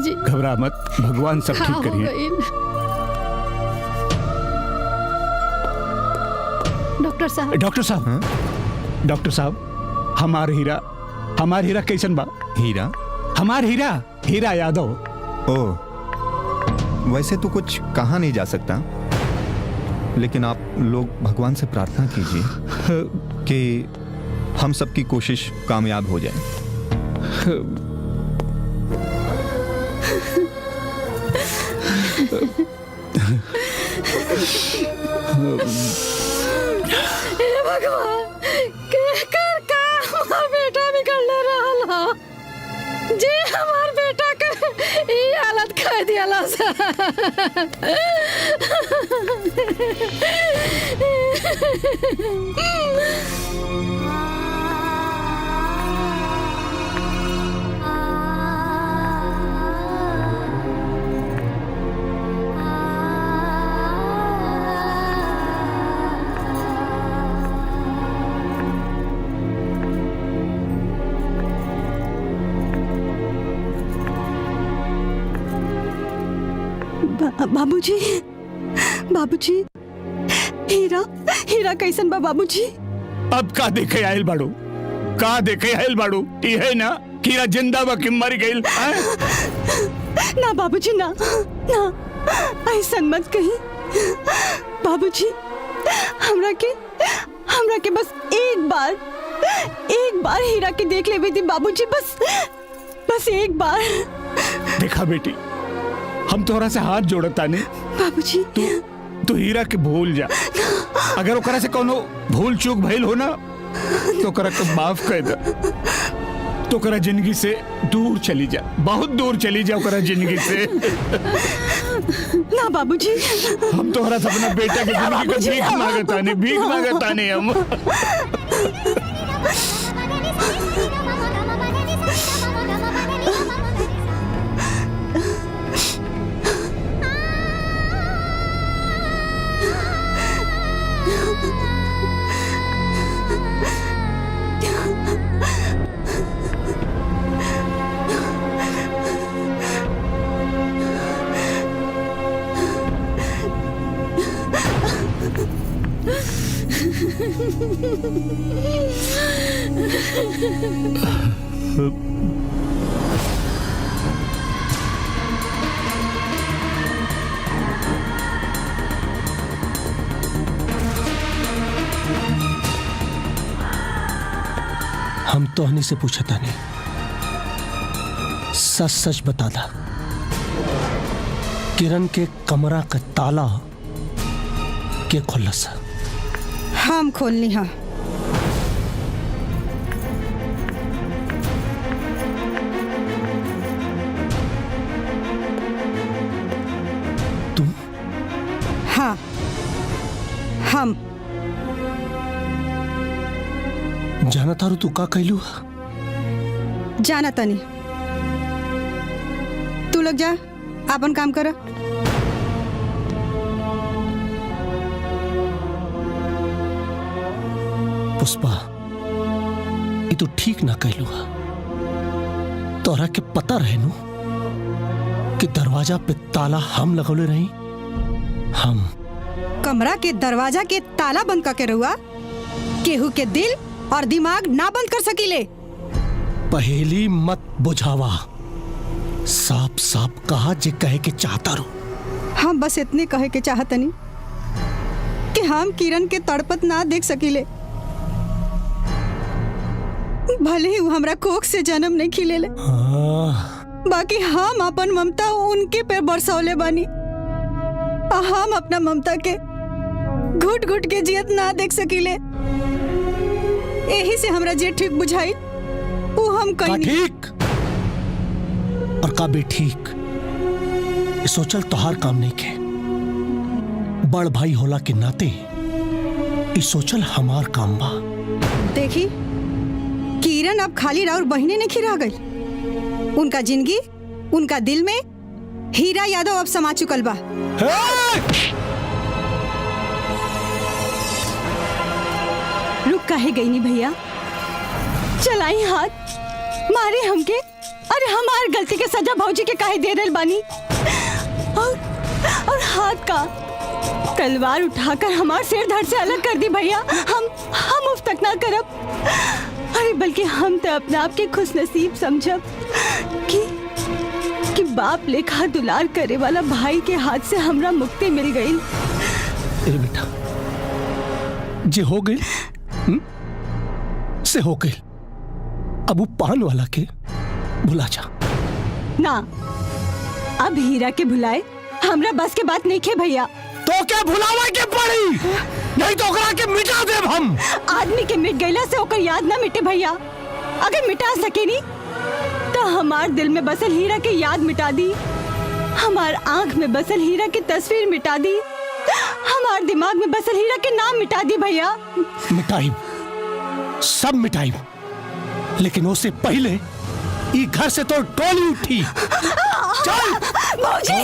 Speaker 9: जी
Speaker 7: घबरा मत, भगवान सब ठीक करिए।
Speaker 9: डॉक्टर साहब।
Speaker 7: डॉक्टर साहब, डॉक्टर साहब, हमार हीरा कैसन बा?
Speaker 3: हीरा?
Speaker 7: हमार हीरा यादव।
Speaker 3: ओ, वैसे तो कुछ कहा नहीं जा सकता, लेकिन आप लोग भगवान से प्रार्थना कीजिए कि हम सबकी कोशिश कामयाब हो जाए।
Speaker 9: हे भगवान, कहकर का हमार बेटा निकल रहा जी। हमार बेटा का ये हालत कर दिया
Speaker 10: बाबूजी, बाबूजी, हीरा कैसन बा बाबूजी?
Speaker 7: अब का देखे आयल बाड़ू? ये ना हीरा जिंदा बा कि मर गइल?
Speaker 10: ना बाबूजी, ना ऐसन मत कही बाबूजी। हमरा के बस एक बार हीरा के देख लेवे दी बाबूजी, बस एक बार।
Speaker 7: देखा बेटी, हम तोहरा से हाथ जोड़ता नहीं
Speaker 10: बाबूजी।
Speaker 7: तू हीरा के भूल जा। अगर ओकरा से कोनो भूल चूक भइल हो ना तो ओकरा के माफ कर दे। तो ओकरा जिंदगी से दूर चली जा, बहुत दूर चली जा ओकरा जिंदगी से।
Speaker 10: ना बाबूजी,
Speaker 7: हम तोहरा से अपना बेटा के जिंदगी का भीख मांगता नहीं हम।
Speaker 6: हम तोहनी से पूछता नहीं, सच बता दा। किरण के कमरा का ताला के खोलस?
Speaker 10: हम खोलनी हा।
Speaker 6: तुम?
Speaker 10: हाँ, हम।
Speaker 6: जाना तारू तू का कहलू?
Speaker 10: जाना तनी। तू लोग जा, अपन काम कर।
Speaker 6: पुष्पा, ये तो ठीक ना कहलू। तोरा के पता रहे नु कि दरवाजा पे ताला हम लगौले रही। हम
Speaker 17: कमरा के दरवाजा के ताला बंद करके रहुआ, केहू के दिल और दिमाग ना बंद कर सकीले।
Speaker 6: पहेली मत बुझावा, साफ साफ कहा जे कहे के चाहता रो।
Speaker 17: हम बस इतने कहे के चाहतनी कि हम किरण के तड़पत ना देख सकीले। भले ही वो हमरा कोख से जन्म नहीं खिलेले, बाकी हम अपन ममता उनके पे बरसौले बानी। हम अपना ममता के घुट घुट के जियत ना देख सकीले। यही से हमरा जे ठीक बुझाई वो हम कहीं
Speaker 6: ठीक और का भी ठीक ये सोचल तोहार काम नहीं के। बड़ भाई होला के नाते ये सोचल हमार काम बा।
Speaker 17: देखी किरण अब खाली राउर बहिने नहीं खिरा गई। उनका जिंदगी उनका दिल में हीरा यादव अब समा चुकल बा। रुक काहे गई नहीं भैया, चलाई हाथ मारे हमके। अरे हमार गलती के सजा भौजी के काहे दे रहे बानी। और हाथ का तलवार उठाकर हमार सिर धड़ से अलग कर दी भैया। हम उफ तक ना करब। अरे बल्कि हम तो अपने आप के खुश नसीब समझब कि बाप लेखा दुलार करे वाला भाई के हाथ से हमरा मुक्ति मिल गई।
Speaker 6: ए बेटा जे हो गई से हो गई, अब वो पान वाला के भुला जा
Speaker 17: ना। अब हीरा के भुलाए हमरा बस के बात नहीं खे भैया।
Speaker 6: तो क्या भुलावा के पड़ी, नहीं तो ओकरा के मिटा देब हम।
Speaker 17: आदमी के मिट गईला से ओकर याद ना मिटे भैया। अगर मिटा सके नी तो हमार दिल में बसल हीरा के याद मिटा दी, हमार आंख में बसल हीरा की तस्वीर मिटा दी, हमार दिमाग में बसल हीरा के नाम मिटा दी भैया।
Speaker 6: मिटाई, सब मिटाई, लेकिन उससे पहले ये घर से तो टोली उठी। चल
Speaker 17: भौजी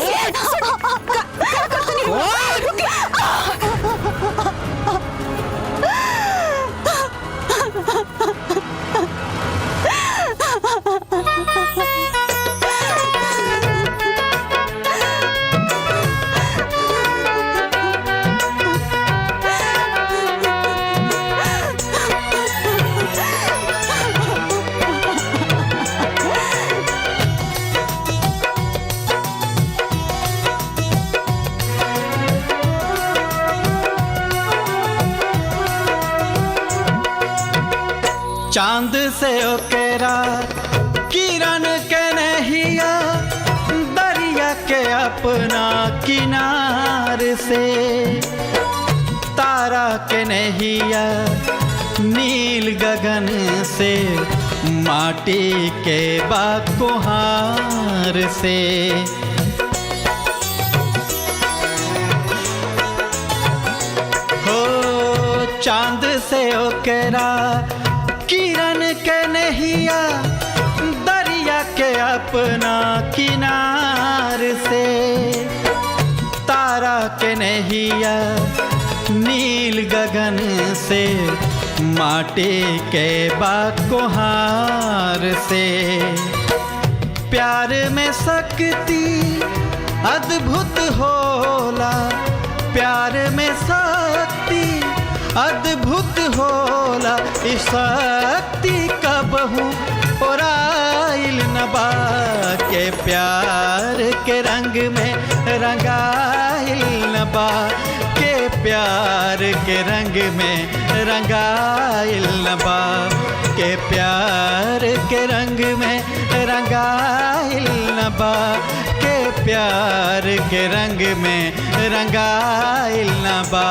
Speaker 5: चांद से ओकेरा किरण के नहिया, दरिया के अपना किनार से, तारा के नहिया नील गगन से, माटी के बाकुहार से। हो चांद से ओकेरा किरण के नहिया, दरिया के अपना किनार से, तारा के नहिया नील गगन से, माटी के बाकुहार से। प्यार में शक्ति अद्भुत होला, प्यार में शक्ति अद्भुत होला, इस शक्ति कबहू ओराइल नबा के, प्यार के रंग में रंगाइल नबा के, प्यार के रंग में रंगाइल नबा के, प्यार के रंग में रंगाइल नबा के, प्यार के रंग में रंगाइल नबा।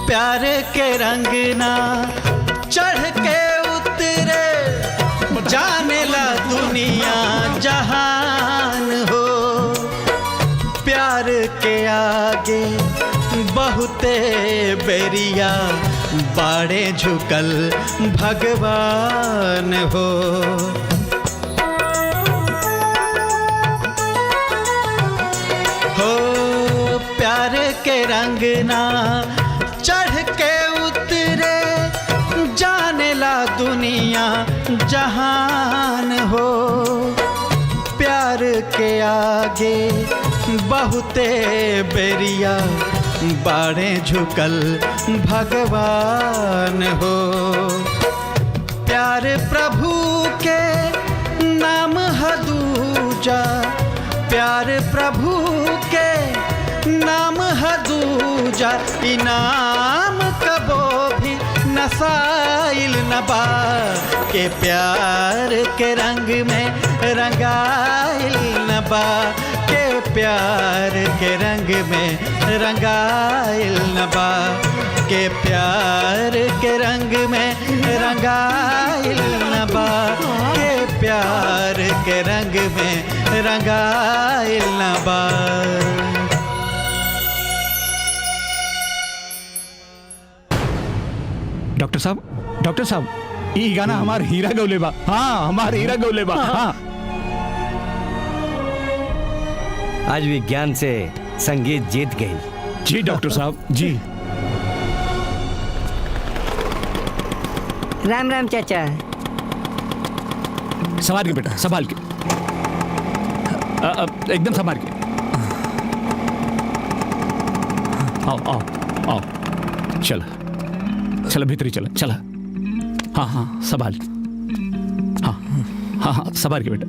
Speaker 5: प्यार के रंग ना चढ़ के उतरे, जाने ला दुनिया जहान हो। प्यार के आगे बहुते बेरिया बाड़े झुकल भगवान हो। हो प्यार के रंग ना चढ़ के उतरे जाने ला दुनिया जहान हो। प्यार के आगे बहुते बेरिया बाड़े झुकल भगवान हो। प्यार प्रभु के नाम है दूजा, प्यार प्रभु के नाम है दूजा। इनाम कबो भी नसाइल नबा के प्यार के रंग में रंगाइल नबा के प्यार के रंग में रंगाइल नबा के प्यार के रंग में रंगाइल नबा के प्यार के रंग में रंगाइल नबा।
Speaker 7: डॉक्टर साहब ये गाना हमार हीरा गौले बा। हाँ हमार हीरा गौले बा। हाँ
Speaker 19: आज विज्ञान से संगीत जीत गई।
Speaker 7: जी डॉक्टर साहब जी।
Speaker 20: राम राम चाचा।
Speaker 7: संभाल के बेटा संभाल के, एकदम संभाल के। आओ आओ आओ, चला चला भीतरी चला चला। हाँ हाँ संभाल, हाँ हाँ हाँ संभाल के बेटा।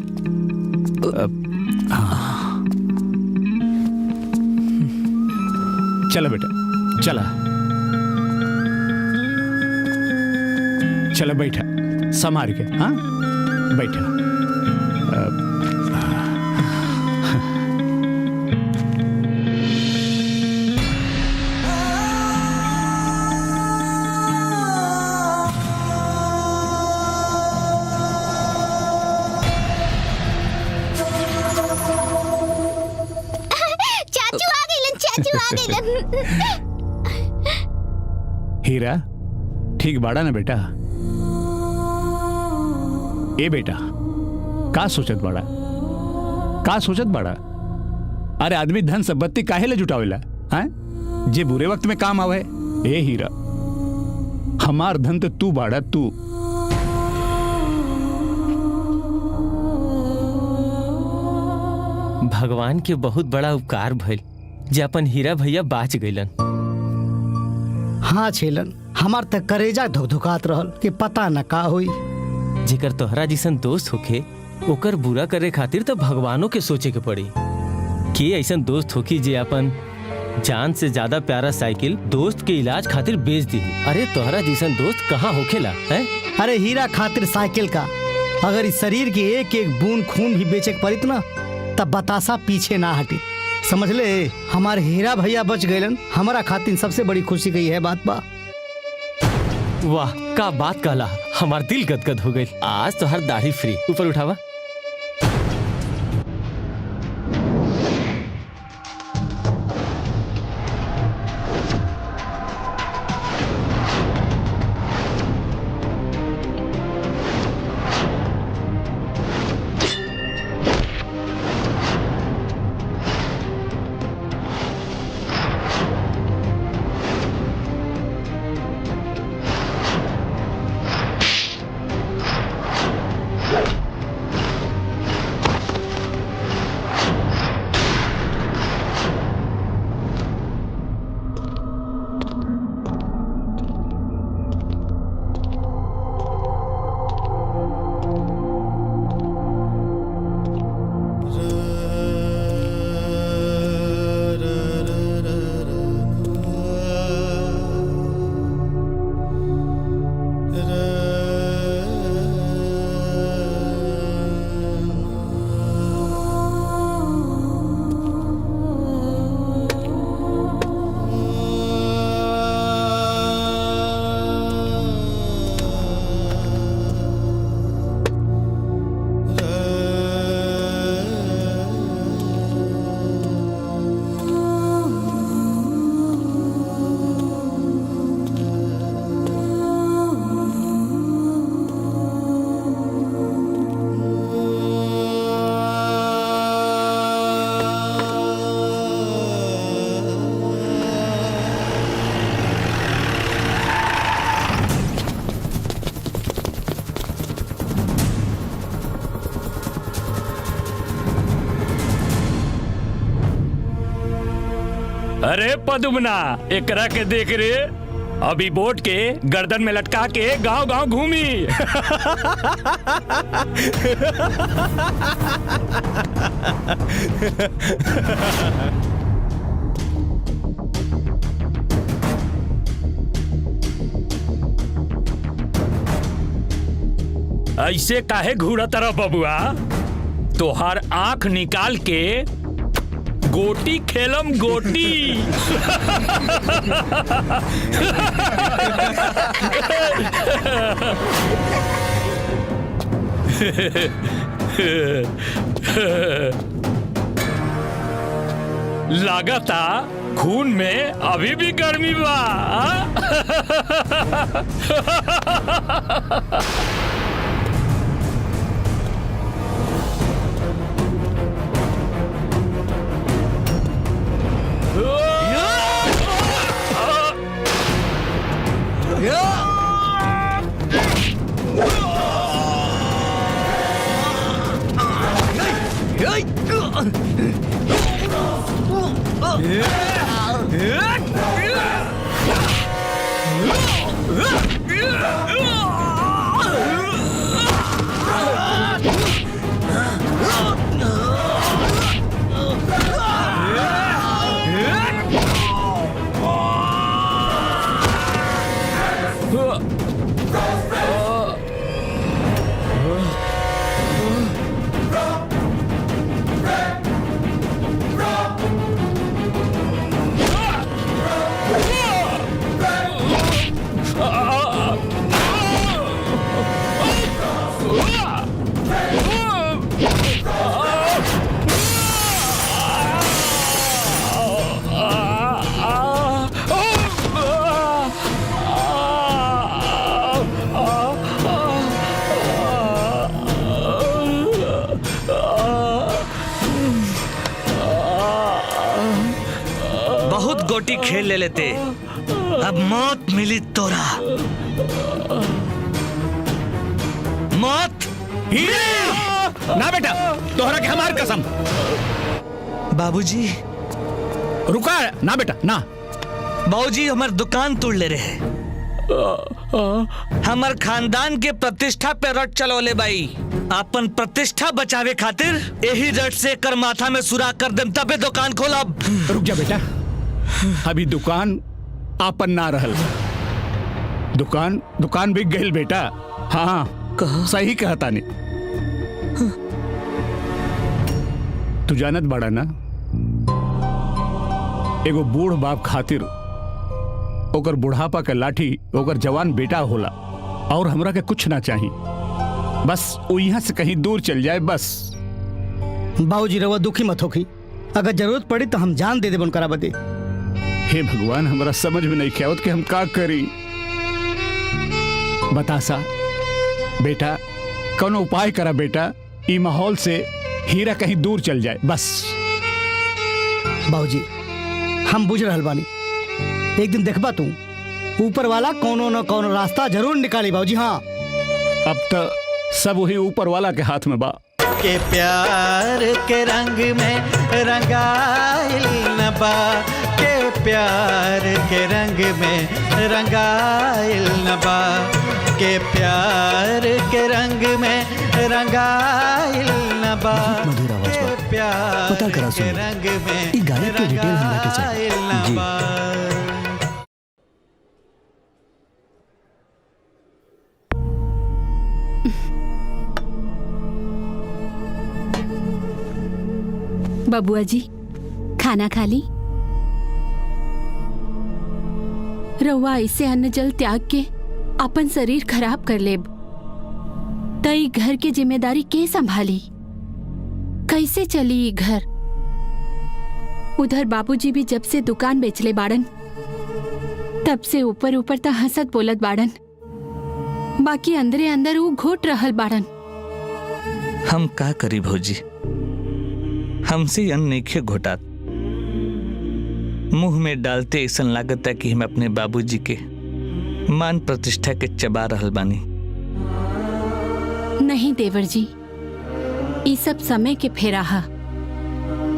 Speaker 7: चला बेटा चला चला, बैठा संभाल के। हाँ बैठा। हीरा ठीक बाड़ा ना बेटा? ए बेटा का सोचत बाड़ा, का सोचत बाड़ा? अरे आदमी धन संपत्ति काहे ले जुटावेला हैं जे बुरे वक्त में काम आवे। ए हीरा हमार धन तो तू बाड़ा तू।
Speaker 21: भगवान के बहुत बड़ा उपकार भइल जे अपन हीरा भैया बाच गइलन।
Speaker 2: हाँ छेलन, हमार तक करेजा धुकधुकात रहल कि पता न का होई।
Speaker 21: जेकर तोहरा जिसन दोस्त होखे ओकर बुरा करे खातिर तो भगवानों के सोचे के पड़ी कि ऐसन दोस्त होखी जे अपन जान से ज्यादा प्यारा साइकिल दोस्त के इलाज खातिर बेच दी। अरे तोहरा जिसन दोस्त कहाँ होखेला है?
Speaker 2: अरे हीरा खातिर साइकिल का, अगर इस शरीर के एक एक बूंद खून भी बेचे के पड़ित ना तब बतासा पीछे ना हटी। समझ ले, हमारे हीरा भैया बच गए, हमारा खातिर सबसे बड़ी खुशी की है बात बा।
Speaker 21: वाह का बात कहला, हमार दिल गदगद हो गई। आज तो हर दाढ़ी फ्री। ऊपर उठावा।
Speaker 15: अरे पदुमना एकरा के देख रे, अभी बोट के गर्दन में लटका के गांव गांव घूमी। ऐसे काहे घूरा तरह बबुआ, तोहार आंख निकाल के गोटी खेलम गोटी। लागता खून में अभी भी गर्मी बा।
Speaker 8: गोटी खेल ले लेते, अब मौत मिली तोरा। मौत
Speaker 7: ना बेटा, तोहरा के हमार कसम।
Speaker 8: बाबूजी
Speaker 7: रुका ना बेटा ना।
Speaker 8: बाबूजी हमार दुकान तोड़ ले रहे, हमार खानदान के प्रतिष्ठा पे रट चलोले बाई। अपन प्रतिष्ठा बचावे खातिर यही रट से कर माथा में सुराख कर देम, तबे दुकान खोलब।
Speaker 7: रुक जा बेटा, अभी दुकान आपन ना रहल, दुकान बिक गई बेटा। हाँ सही कहता नहीं। तू जानत बड़ा ना, एगो बूढ़ बाप खातिर ओकर बुढ़ापा के लाठी ओकर जवान बेटा होला, और हमरा के कुछ ना चाहिए, बस वो यहाँ से कहीं दूर चल जाए बस।
Speaker 2: बाबूजी रवा दुखी मत होखी, अगर जरूरत पड़ी तो हम जान दे दे उनकरा बदे।
Speaker 7: हे भगवान, हमरा समझ में नहीं क्या कि हम का करी। बता सा बेटा, कौन उपाय करा बेटा, ई माहौल से हीरा कहीं दूर चल जाए बस।
Speaker 2: बाबूजी हम बुझ रहल बानी, एक दिन देखबा तू ऊपर वाला कोनो न कोनो रास्ता जरूर निकाली बाबूजी। हाँ
Speaker 7: अब तो सब वही ऊपर वाला के हाथ में बा।
Speaker 5: के प्यार के रंग में रंगाइल न बा, के प्यार के रंग में रंगाइल न बा, के प्यार के रंग में रंगाइल न बा,
Speaker 2: मधुर आवाज बा, पता करा सुन, ई गायक के डिटेल हमरा के चाहिए जी।
Speaker 10: बबुआ जी खाना खा ली? रउआ ऐसे अन्न जल त्याग के अपन शरीर खराब कर लेब, तई घर के जिम्मेदारी के संभाली? कैसे चली ई घर? उधर बाबूजी भी जब से दुकान बेचले बाड़न, तब से ऊपर ऊपर तो हंसत बोलत बाड़न, बाकी अंदरे अंदर वो घोट रहल बाड़न।
Speaker 8: हम का करी भौजी, हमसे अन्न नइखे घोटात। मुंह में डालते ऐसा लागत है कि हम अपने बाबूजी के मान प्रतिष्ठा के चबा रहल बानी।
Speaker 10: नहीं देवर जी, ई सब समय के फेरा हा।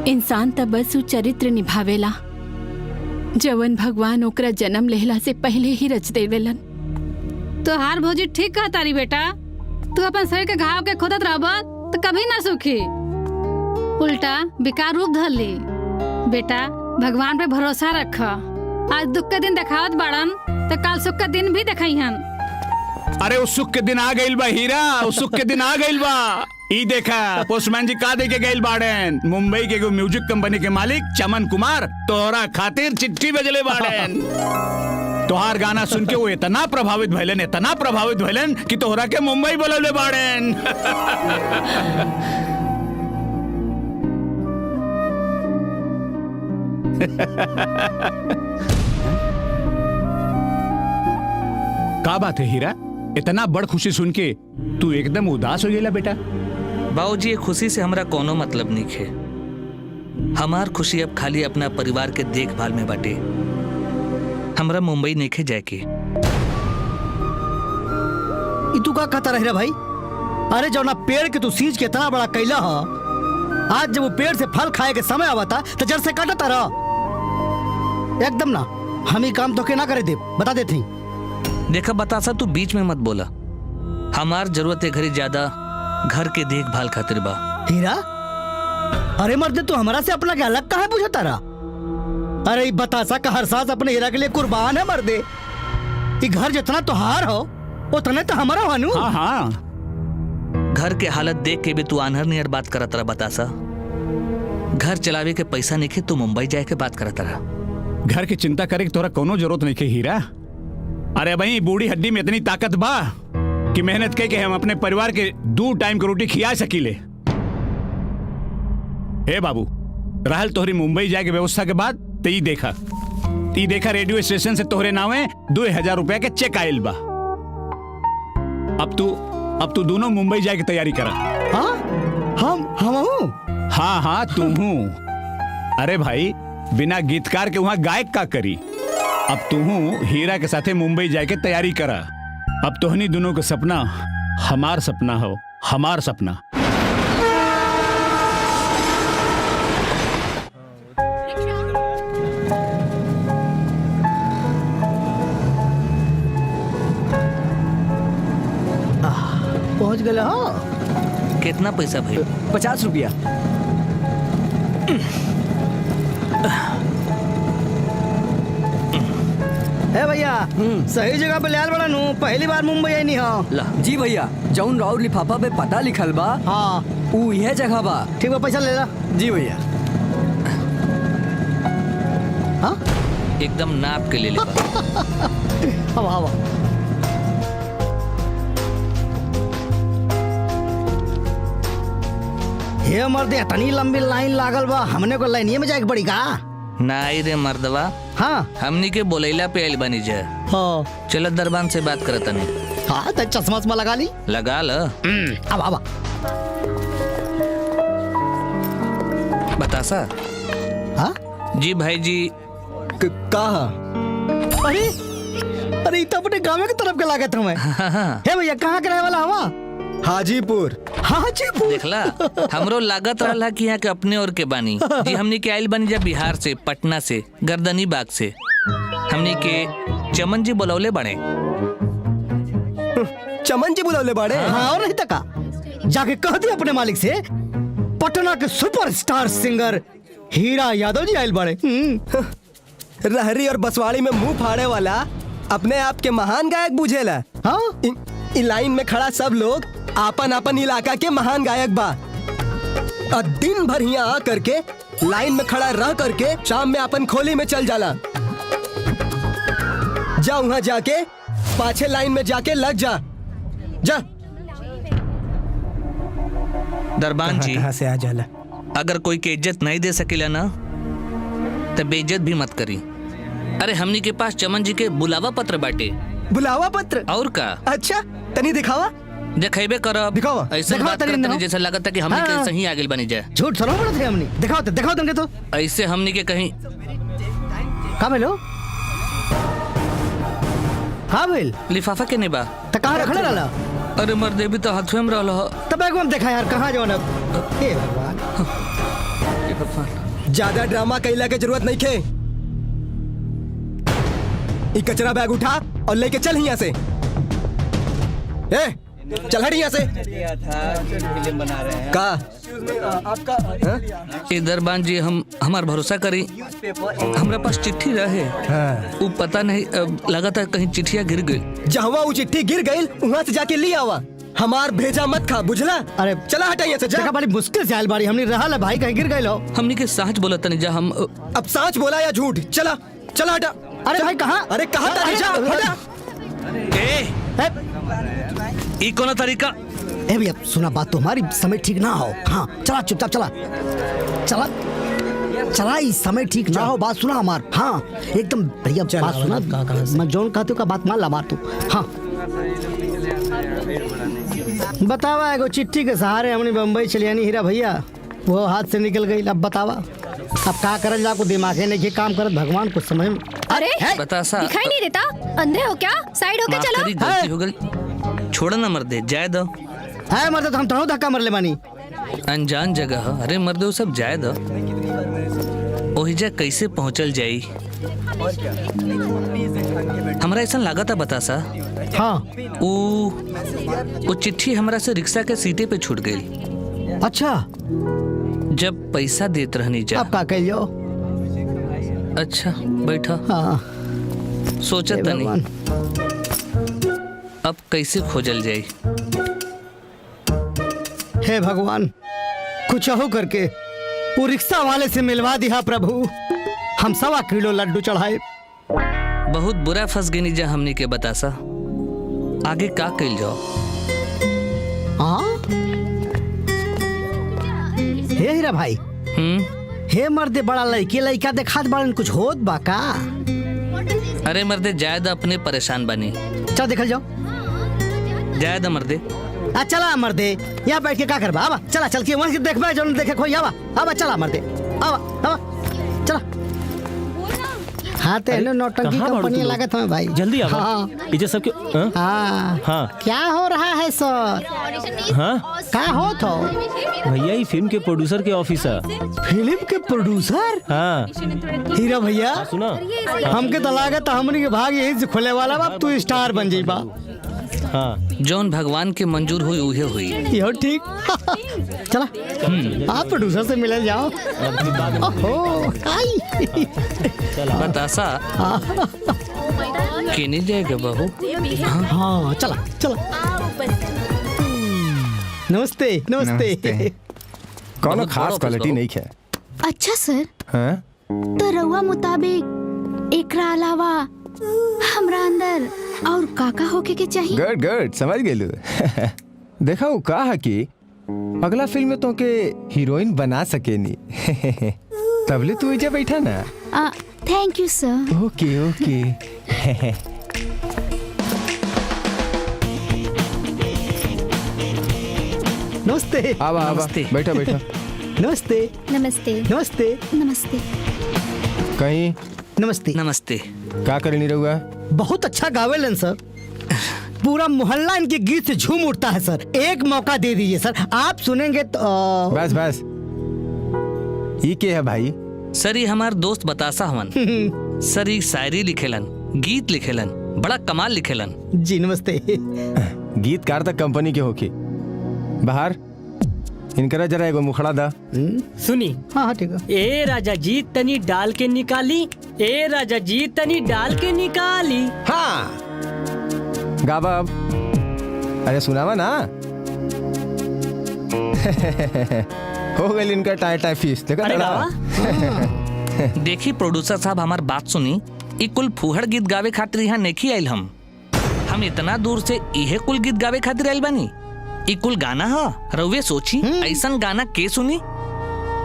Speaker 10: इंसान तब बस उ चरित्र निभावेला जवन भगवान ओकरा जन्म लेहला से पहले ही रच देवेलन।
Speaker 9: तो हार भौजी ठीक कहा तारी बेटा, तू अपन शरीर के घाव के खोदत रहब तो कभी ना सुखी, उल्टा विकार रूप धर ली। बेटा भगवान पे भरोसा रख, आज दुख के दिन दिखावत बाड़न तो कल सुख के दिन भी दिखाईहन।
Speaker 7: अरे उस सुख के दिन आ गइल बा हीरा, उस सुख के दिन आ गइल बा। ई देखा पोस्टमैन जी का दे के गइल बाड़न, मुंबई के एगो म्यूजिक कंपनी के मालिक चमन कुमार तोहरा खातिर चिट्ठी भेजले बाड़न। तोहार गाना सुन के वो इतना प्रभावित भइलन कि तोहरा के मुंबई बोलवले बाड़न। का बात है हीरा, इतना बड़ खुशी सुन के तू एकदम उदास हो गेला बेटा?
Speaker 8: बाबूजी ये खुशी से हमरा कोनो मतलब नहीं है। हमार खुशी अब खाली अपना परिवार के देखभाल में बाटे। हमरा मुंबई नहीं जाए के।
Speaker 2: तू का कहता रह भाई? अरे जो ना पेड़ के तू सींच के इतना बड़ा कैला हा, आज जब वो पेड़ से फल खाए के समय आवता तो जड़ से काटता रहा। एकदम ना, हम ही काम तो के ना करे दे, बता देती।
Speaker 8: देखा बतासा, तू बीच में मत बोला। हमार जरूरत है घरी ज्यादा घर के देखभाल खातिर बा।
Speaker 2: हीरा, अरे मर्दे तू हमारा से अपना के अलग कहाँ पूछता रहा? अरे बतासा का हर सांस अपने हीरा के लिए कुर्बान है मर्दे। ये घर जितना तुहार हो उतने तो हमारा हानू।
Speaker 8: हाँ हाँ, घर के हालत देख के भी तू आनहर नियर बात करत रहा। बतासा, घर चलावे के पैसा नहीं खे, तू मुंबई जाए के बात करत रहा।
Speaker 7: घर की चिंता करे तोरा कोनो जरूरत नहीं है हीरा। अरे भाई बूढ़ी हड्डी में इतनी ताकत बा कि मेहनत करके हम अपने परिवार के 2 टाइम की रोटी खिया सकीले। हे बाबू, रहल तोहरी मुंबई जाए के व्यवस्था के बाद तो ई देखा रेडियो स्टेशन से तोहरे नावे 2000 रुपया के चेक आयल बा। अब तू दोनों मुंबई जाए की तैयारी करा।
Speaker 2: हम
Speaker 7: हाँ तू हूँ। अरे भाई बिना गीतकार के वहाँ गायक का करी। अब तू हीरा के साथे मुंबई जाए के तैयारी करा। अब तोहनी दोनों का सपना हमार सपना हो, हमार सपना।
Speaker 2: पहुंच गए हो?
Speaker 8: कितना पैसा भाई?
Speaker 4: 50 रुपया।
Speaker 2: है भैया, सही जगह पे लियाल बड़ा नू, पहली बार मुंबई आई नहीं हो।
Speaker 4: जी भैया, जौन राउर लिफाफा पे पता लिखल बा,
Speaker 2: हाँ
Speaker 4: ऊ यह जगह बा।
Speaker 2: ठीक बा, पैसा ले ला।
Speaker 4: जी भैया।
Speaker 2: हाँ
Speaker 8: एकदम नाप के ले ले।
Speaker 2: हवा हे मर्दे, इतनी लंबी लाइन लागल बा, हमने को लाइनिये में जाए के पड़ी का?
Speaker 8: नाई रे मर्दवा,
Speaker 2: हाँ
Speaker 8: हमनी के बोलैला पे आइल बनी जा।
Speaker 2: हाँ
Speaker 8: चलो दरबान से बात करत नहीं।
Speaker 2: हाँ तो चश्मा लगा ली।
Speaker 8: लगा ल।
Speaker 2: अब
Speaker 8: बतासा।
Speaker 2: हाँ
Speaker 8: जी भाई जी।
Speaker 2: कहा? अरे तो अपने गाँव के तरफ के लागत हूँ मैं। हे भैया, कहाँ के रहने वाला हवा?
Speaker 4: हाजीपुर।
Speaker 8: देखला, हमरो लागत रहा कि यहाँ के अपने और के बानी जी। हमनी के आइल बनी जब बिहार से, पटना से, गर्दनी बाग से। हमनी के चमन जी बुलौले बने।
Speaker 4: चमन जी बुलौले बड़े?
Speaker 2: हाँ, और नहीं तका जाके कह दी अपने मालिक से पटना के सुपरस्टार सिंगर हीरा यादव जी आइल बड़े।
Speaker 4: रहरी और बसवाड़ी में मुंह फाड़े वाला अपने आप के महान गायक बुझेला।
Speaker 2: हाँ,
Speaker 4: इन लाइन में खड़ा सब लोग आपन आपन इलाका के महान गायक बा। और दिन भर यहाँ आ करके लाइन में खड़ा रह करके शाम में अपन खोली में चल जाला। जा वहाँ जाके पाछे लाइन में जाके लग जा।
Speaker 8: दरबान जी,
Speaker 4: कहाँ से आ जाला?
Speaker 8: अगर कोई के इज्जत नहीं दे सकेला ना तो बेइज्जत भी मत करी। अरे हमनी के पास चमन जी के बुलावा पत्र बाटे।
Speaker 4: बुलावा पत्र?
Speaker 8: और का?
Speaker 4: अच्छा, तनी दिखावा।
Speaker 8: दिखाइबे करब।
Speaker 2: दिखावा।
Speaker 8: ऐसे बात करते जैसा लगता कि हमनी के सही आगे बनी जाए।
Speaker 2: झूठ थोड़ा बोलत है हमनी। दिखाओ तुमके तो।
Speaker 8: ऐसे हमनी के कहीं
Speaker 2: का भेलो? हाँ भेल।
Speaker 8: लिफाफा के नहीं बा
Speaker 2: तो कहाँ रखले रहला?
Speaker 8: अरे मर्दे भी तो हाथवे में रहला।
Speaker 2: तब एक बार देखा यार, कहाँ जाओ ना। हे भगवान,
Speaker 4: ज्यादा ड्रामा कैला के जरूरत नहीं खे। ये कचरा बैग उठा और लेके चल यहाँ से। ए, चल हट यहाँ से। का
Speaker 8: आपका दरबान जी हम हमार भरोसा करी, हमरा पास चिट्ठी रहे। वो पता नहीं लगा था कहीं चिट्ठिया गिर गई।
Speaker 4: जहाँ वो चिट्ठी गिर गई वहाँ से जाके ले आवा। हमार भेजा मत खा, बुझला? अरे चला हटा यहाँ से जा।
Speaker 2: बड़ी मुश्किल से आयल बारी हमने रहा है भाई, कहीं गिर गए लो।
Speaker 8: हमने के सच बोला तनी जा हम।
Speaker 4: अब सच बोला या झूठ? चला चला हटा।
Speaker 2: अरे भाई कहाँ?
Speaker 4: अरे कहाँ जा हटा।
Speaker 8: ई कौन तरीका?
Speaker 2: ए भैया सुना बात तो हमारी, समय ठीक ना हो। हाँ चला चुपचाप चला चला चला, इस समय ठीक ना हो, बात सुना हमार। हाँ एकदम बढ़िया बात सुना। मैं जौन कहते हो का बात मान ला मार तू। हाँ बतावा, एगो चिट्ठी के सहारे हमने बम्बई चली आनी हीरा भैया, वो हाथ से निकल गई। अब बतावा अब क्या करल जा, को दिमाग है नहीं काम करत, भगवान को समझ में।
Speaker 9: अरे
Speaker 8: बता सा
Speaker 9: दिखाई नहीं देता? अंधे हो क्या? साइड होके चलो।
Speaker 8: गलती हो गई, छोड़ो ना मर्दे, जाए दो।
Speaker 2: है मर्दे तो हम तो धक्का मर ले बानी।
Speaker 8: अनजान जगह, अरे मर्दे वो सब जाए दो। ओहिजा कैसे पहुंचल जाई? हमरा ऐसा लगा था बता सा।
Speaker 2: हाँ
Speaker 8: वो चिट्ठी हमरा से रिक्शा के सीटे पे छूट गई।
Speaker 2: अच्छा
Speaker 8: जब पैसा देत रहनी जा।
Speaker 2: अब का कह जाओ?
Speaker 8: अच्छा बैठा।
Speaker 2: हाँ
Speaker 8: सोचत नहीं अब कैसे खोजल जाई।
Speaker 2: हे भगवान कुछ हो करके वो रिक्शा वाले से मिलवा दिया प्रभु, हम 1.25 किलो लड्डू चढ़ाए।
Speaker 8: बहुत बुरा फंस गई जा हमनी के बतासा। आगे का कइल जाओ?
Speaker 2: हाँ हे हीरा भाई। हे मर्दे बड़ा लड़की लड़का देखात बाड़न, कुछ होत बा का?
Speaker 8: अरे मर्दे जायद अपने परेशान बनी।
Speaker 2: चल देखल जाओ।
Speaker 8: जायद मर्दे
Speaker 2: चला मर्दे, यहाँ बैठ के क्या करबा? आवा चला चल के वहाँ से देखबा जो देखे कोई। आवा आवा चला मर्दे, आवा आवा चला। हाँ ते नौटंकी कंपनी लागत हमें भाई।
Speaker 21: जल्दी आवा।
Speaker 2: हाँ
Speaker 21: इजे सब क्यों?
Speaker 2: हाँ
Speaker 21: हाँ
Speaker 2: क्या हो रहा है सर?
Speaker 21: हाँ
Speaker 2: क्या हो तो
Speaker 21: भैया ये फिल्म के प्रोड्यूसर के ऑफिसर।
Speaker 2: फिल्म के प्रोड्यूसर?
Speaker 21: हाँ
Speaker 2: हीरा भैया
Speaker 21: सुना,
Speaker 2: हमके तो लागत हमनी के भाग यही से खुले वाला बा, तू स्टार बन जाइबा।
Speaker 21: हाँ
Speaker 8: जौन भगवान के मंजूर हुई उहे हुई।
Speaker 2: यो ठीक चला आप प्रोड्यूसर से मिले जाओ। ओहो
Speaker 8: बतासा किनी जाएगा बहू?
Speaker 2: हाँ चला चला। नमस्ते नमस्ते।
Speaker 20: कौन खास क्वालिटी नहीं है।
Speaker 10: अच्छा सर,
Speaker 20: हाँ?
Speaker 10: तो रउआ मुताबिक एकरा अलावा हमरा अंदर और काका होके के चाहिए?
Speaker 20: गुड गुड समझ गेलू। देखा वो कहा कि अगला फिल्म में तो के हीरोइन बना सकेनी। तबले तू इजा बैठा ना।
Speaker 10: थैंक यू सर।
Speaker 20: ओके ओके।
Speaker 2: नमस्ते।
Speaker 20: आवा आवा बैठा बैठा।
Speaker 2: नमस्ते
Speaker 10: नमस्ते
Speaker 2: नमस्ते
Speaker 10: नमस्ते।
Speaker 20: कहीं
Speaker 2: नमस्ते
Speaker 8: नमस्ते।
Speaker 20: क्या कर नहीं रहुआ?
Speaker 2: बहुत अच्छा गावेलन सर, पूरा मोहल्ला इनके गीत से झूम उठता है सर। एक मौका दे दीजिए सर, आप सुनेंगे तो।
Speaker 20: बस बस ये क्या है भाई?
Speaker 8: सर ये हमार दोस्त बतासा हवन। सर ये शायरी लिखेलन, गीत लिखेलन, बड़ा कमाल लिखेलन।
Speaker 2: जी नमस्ते।
Speaker 20: गीतकार तक कंपनी के होके बाहर इनकरा जरा एगो मुखड़ा दा।
Speaker 22: सुनी।
Speaker 2: हाँ ठीक है।
Speaker 22: ए राजा जी तनी डाल के निकाली, ए राजा जी तनी डाल के निकाली।
Speaker 20: हाँ गाबा अब। अरे सुनावा ना। हो गई इनका टाई टाई फीस देखा।
Speaker 8: देखी प्रोड्यूसर साहब हमार बात सुनी, ई कुल फूहड़ गीत गावे खातिर यहाँ नहीं आयल। हम इतना दूर से इहे कुल गीत गावे खातिर आयल बानी। ई कुल गाना है रउवे सोची ऐसन गाना के सुनी।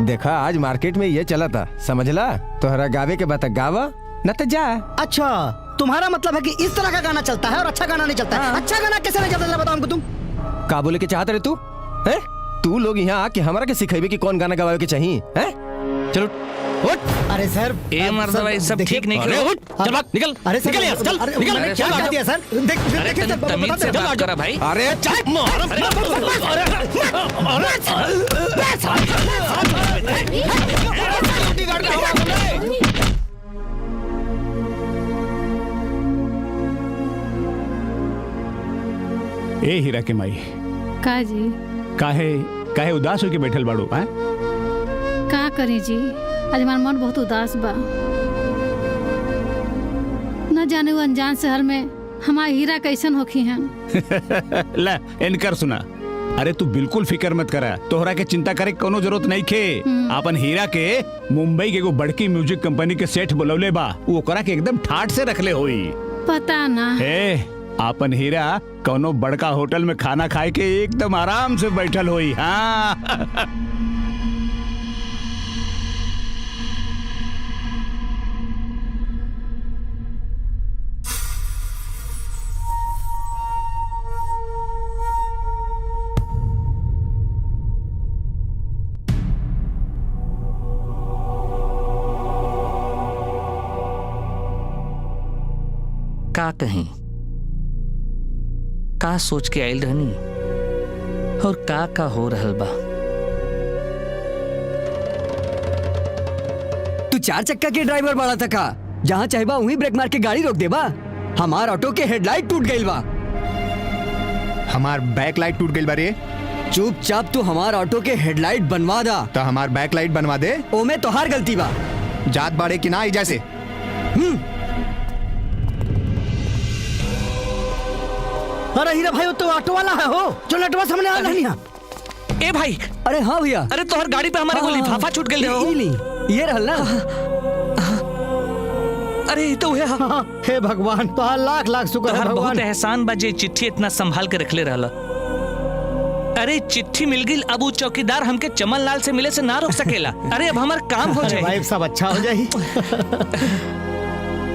Speaker 20: देखा आज मार्केट में ये चला था, समझला? तोहरा गावे के बता गावा न तो जा।
Speaker 2: अच्छा तुम्हारा मतलब है कि इस तरह का गाना चलता है और अच्छा गाना नहीं चलता है। अच्छा गाना कैसे नहीं चलता बताओ हमको। तुम
Speaker 20: का बोले के चाहते रहे तू? है तू लोग यहाँ आके हमारा के सिखाइबे कि कौन गाना गवावे के चाहिए? है चलो उठ।
Speaker 2: अरे सर
Speaker 8: ए मर्दवा ये सब ठीक नहीं
Speaker 20: अरे उठ चल बात निकल।
Speaker 2: अरे सर
Speaker 20: निकल यहाँ से, चल निकल।
Speaker 2: अरे क्या कह दिया सर?
Speaker 8: अरे तमीज से बात करा भाई।
Speaker 20: अरे चल मार।
Speaker 7: ए हीरा के माई,
Speaker 9: का जी
Speaker 7: काहे उदास होके बैठल बाड़ू? हैं?
Speaker 9: का करी जी, आज हमार मन बहुत उदास बा। न जाने वो अनजान शहर में हमार हीरा कैसन होखी हैं।
Speaker 7: ला इनकर सुना। अरे तू बिल्कुल फिक्र मत करा, तोहरा के चिंता करे कोनो जरूरत नहीं खे। अपन हीरा के मुंबई के एगो बड़की म्यूजिक कंपनी के सेठ बुलौले बा, वो ओकरा के एकदम ठाट से रखले होई।
Speaker 9: पता ना
Speaker 7: अपन हीरा कोनो बड़का होटल में खाना खाए के एकदम आराम से बैठल होई। हाँ
Speaker 8: का कहीं, का सोच के आयल रहनी और का हो रहल बा।
Speaker 4: तू 4 चक्का के ड्राइवर बड़ा था का? जहाँ चाहबा वहीं ब्रेक मार के गाड़ी रोक देबा। हमार ऑटो के हेडलाइट टूट गइल बा।
Speaker 3: हमार बैक लाइट टूट गइल बा रे।
Speaker 4: चुपचाप तू हमार ऑटो के हेडलाइट बनवा दा।
Speaker 3: तो हमार बैक लाइट बनवा दे।
Speaker 4: ओमे तोहार गलती बा।
Speaker 3: जात बाड़े कि ना आई जैसे।
Speaker 2: अरे हीरा भाई, वो तो ऑटो वाला है हो जो लटवा सामने आ रही है।
Speaker 8: ए भाई,
Speaker 4: अरे हाँ भैया,
Speaker 8: अरे तोहर गाड़ी पे हमारे को लिफाफा छूट गइल हो।
Speaker 4: ये रहल ना।
Speaker 8: अरे तो
Speaker 2: हे भगवान, तो लाख लाख शुक्र है
Speaker 8: बहुत
Speaker 2: भगवान।
Speaker 8: एहसान बा जे चिट्ठी इतना संभाल के रखले रहला। अरे चिट्ठी मिल गई, अब वो चौकीदार हमके चमन लाल से मिले से ना रोक सकेला। अरे अब हमार काम हो जाए।
Speaker 2: भाई सब अच्छा हो जाए।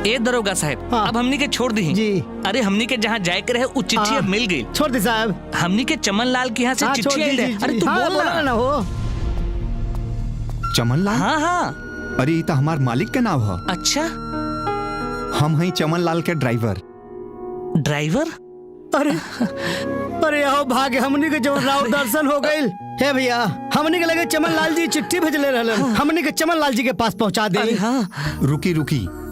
Speaker 8: ए दरोगा साहब, अब हमनी के छोड़ दी जी। अरे हमनी के जहाँ जाए के रहे वो चिट्ठी अब मिल गई।
Speaker 2: छोड़ दी साहब।
Speaker 8: हमनी के चमन लाल के यहाँ से चिट्ठी आई है। अरे तू बोल
Speaker 2: ना हो।
Speaker 3: चमन लाल?
Speaker 8: हाँ।
Speaker 3: अरे ये तो हमार मालिक के नाम है।
Speaker 8: अच्छा,
Speaker 3: हम हैं चमन लाल के ड्राइवर।
Speaker 8: ड्राइवर?
Speaker 2: अरे आओ भाग्य, हमनी के जब राव दर्शन हो गइल। हे भैया, हमनी के लगे चमन लाल जी चिट्ठी भेजले रहलन, हमनी के चमन लाल जी के पास पहुंचा दे।
Speaker 3: रुकी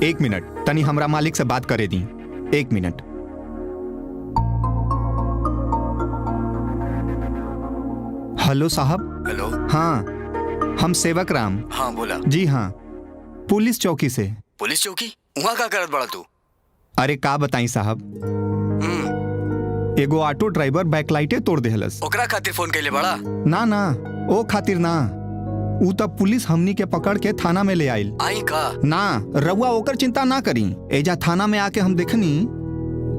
Speaker 3: 1 मिनट, तनी हमरा मालिक से बात करे दी। 1 मिनट। हेलो साहब।
Speaker 1: हेलो।
Speaker 3: हाँ, हम सेवक राम।
Speaker 1: हाँ बोला।
Speaker 3: जी हाँ, पुलिस चौकी से।
Speaker 1: पुलिस चौकी? वहाँ का करत बड़ा तू?
Speaker 3: अरे का बताई साहब, एगो ऑटो ड्राइवर बैकलाइटे तोड़ देहलस।
Speaker 1: ओकरा खातिर फोन कैले बड़ा?
Speaker 3: ना ओ खातिर ना, ऊ तब पुलिस हमनी के पकड़ के थाना में ले आइल।
Speaker 1: आई का?
Speaker 3: ना रउआ ओकर चिंता ना करी। एजा थाना में आके हम देखनी,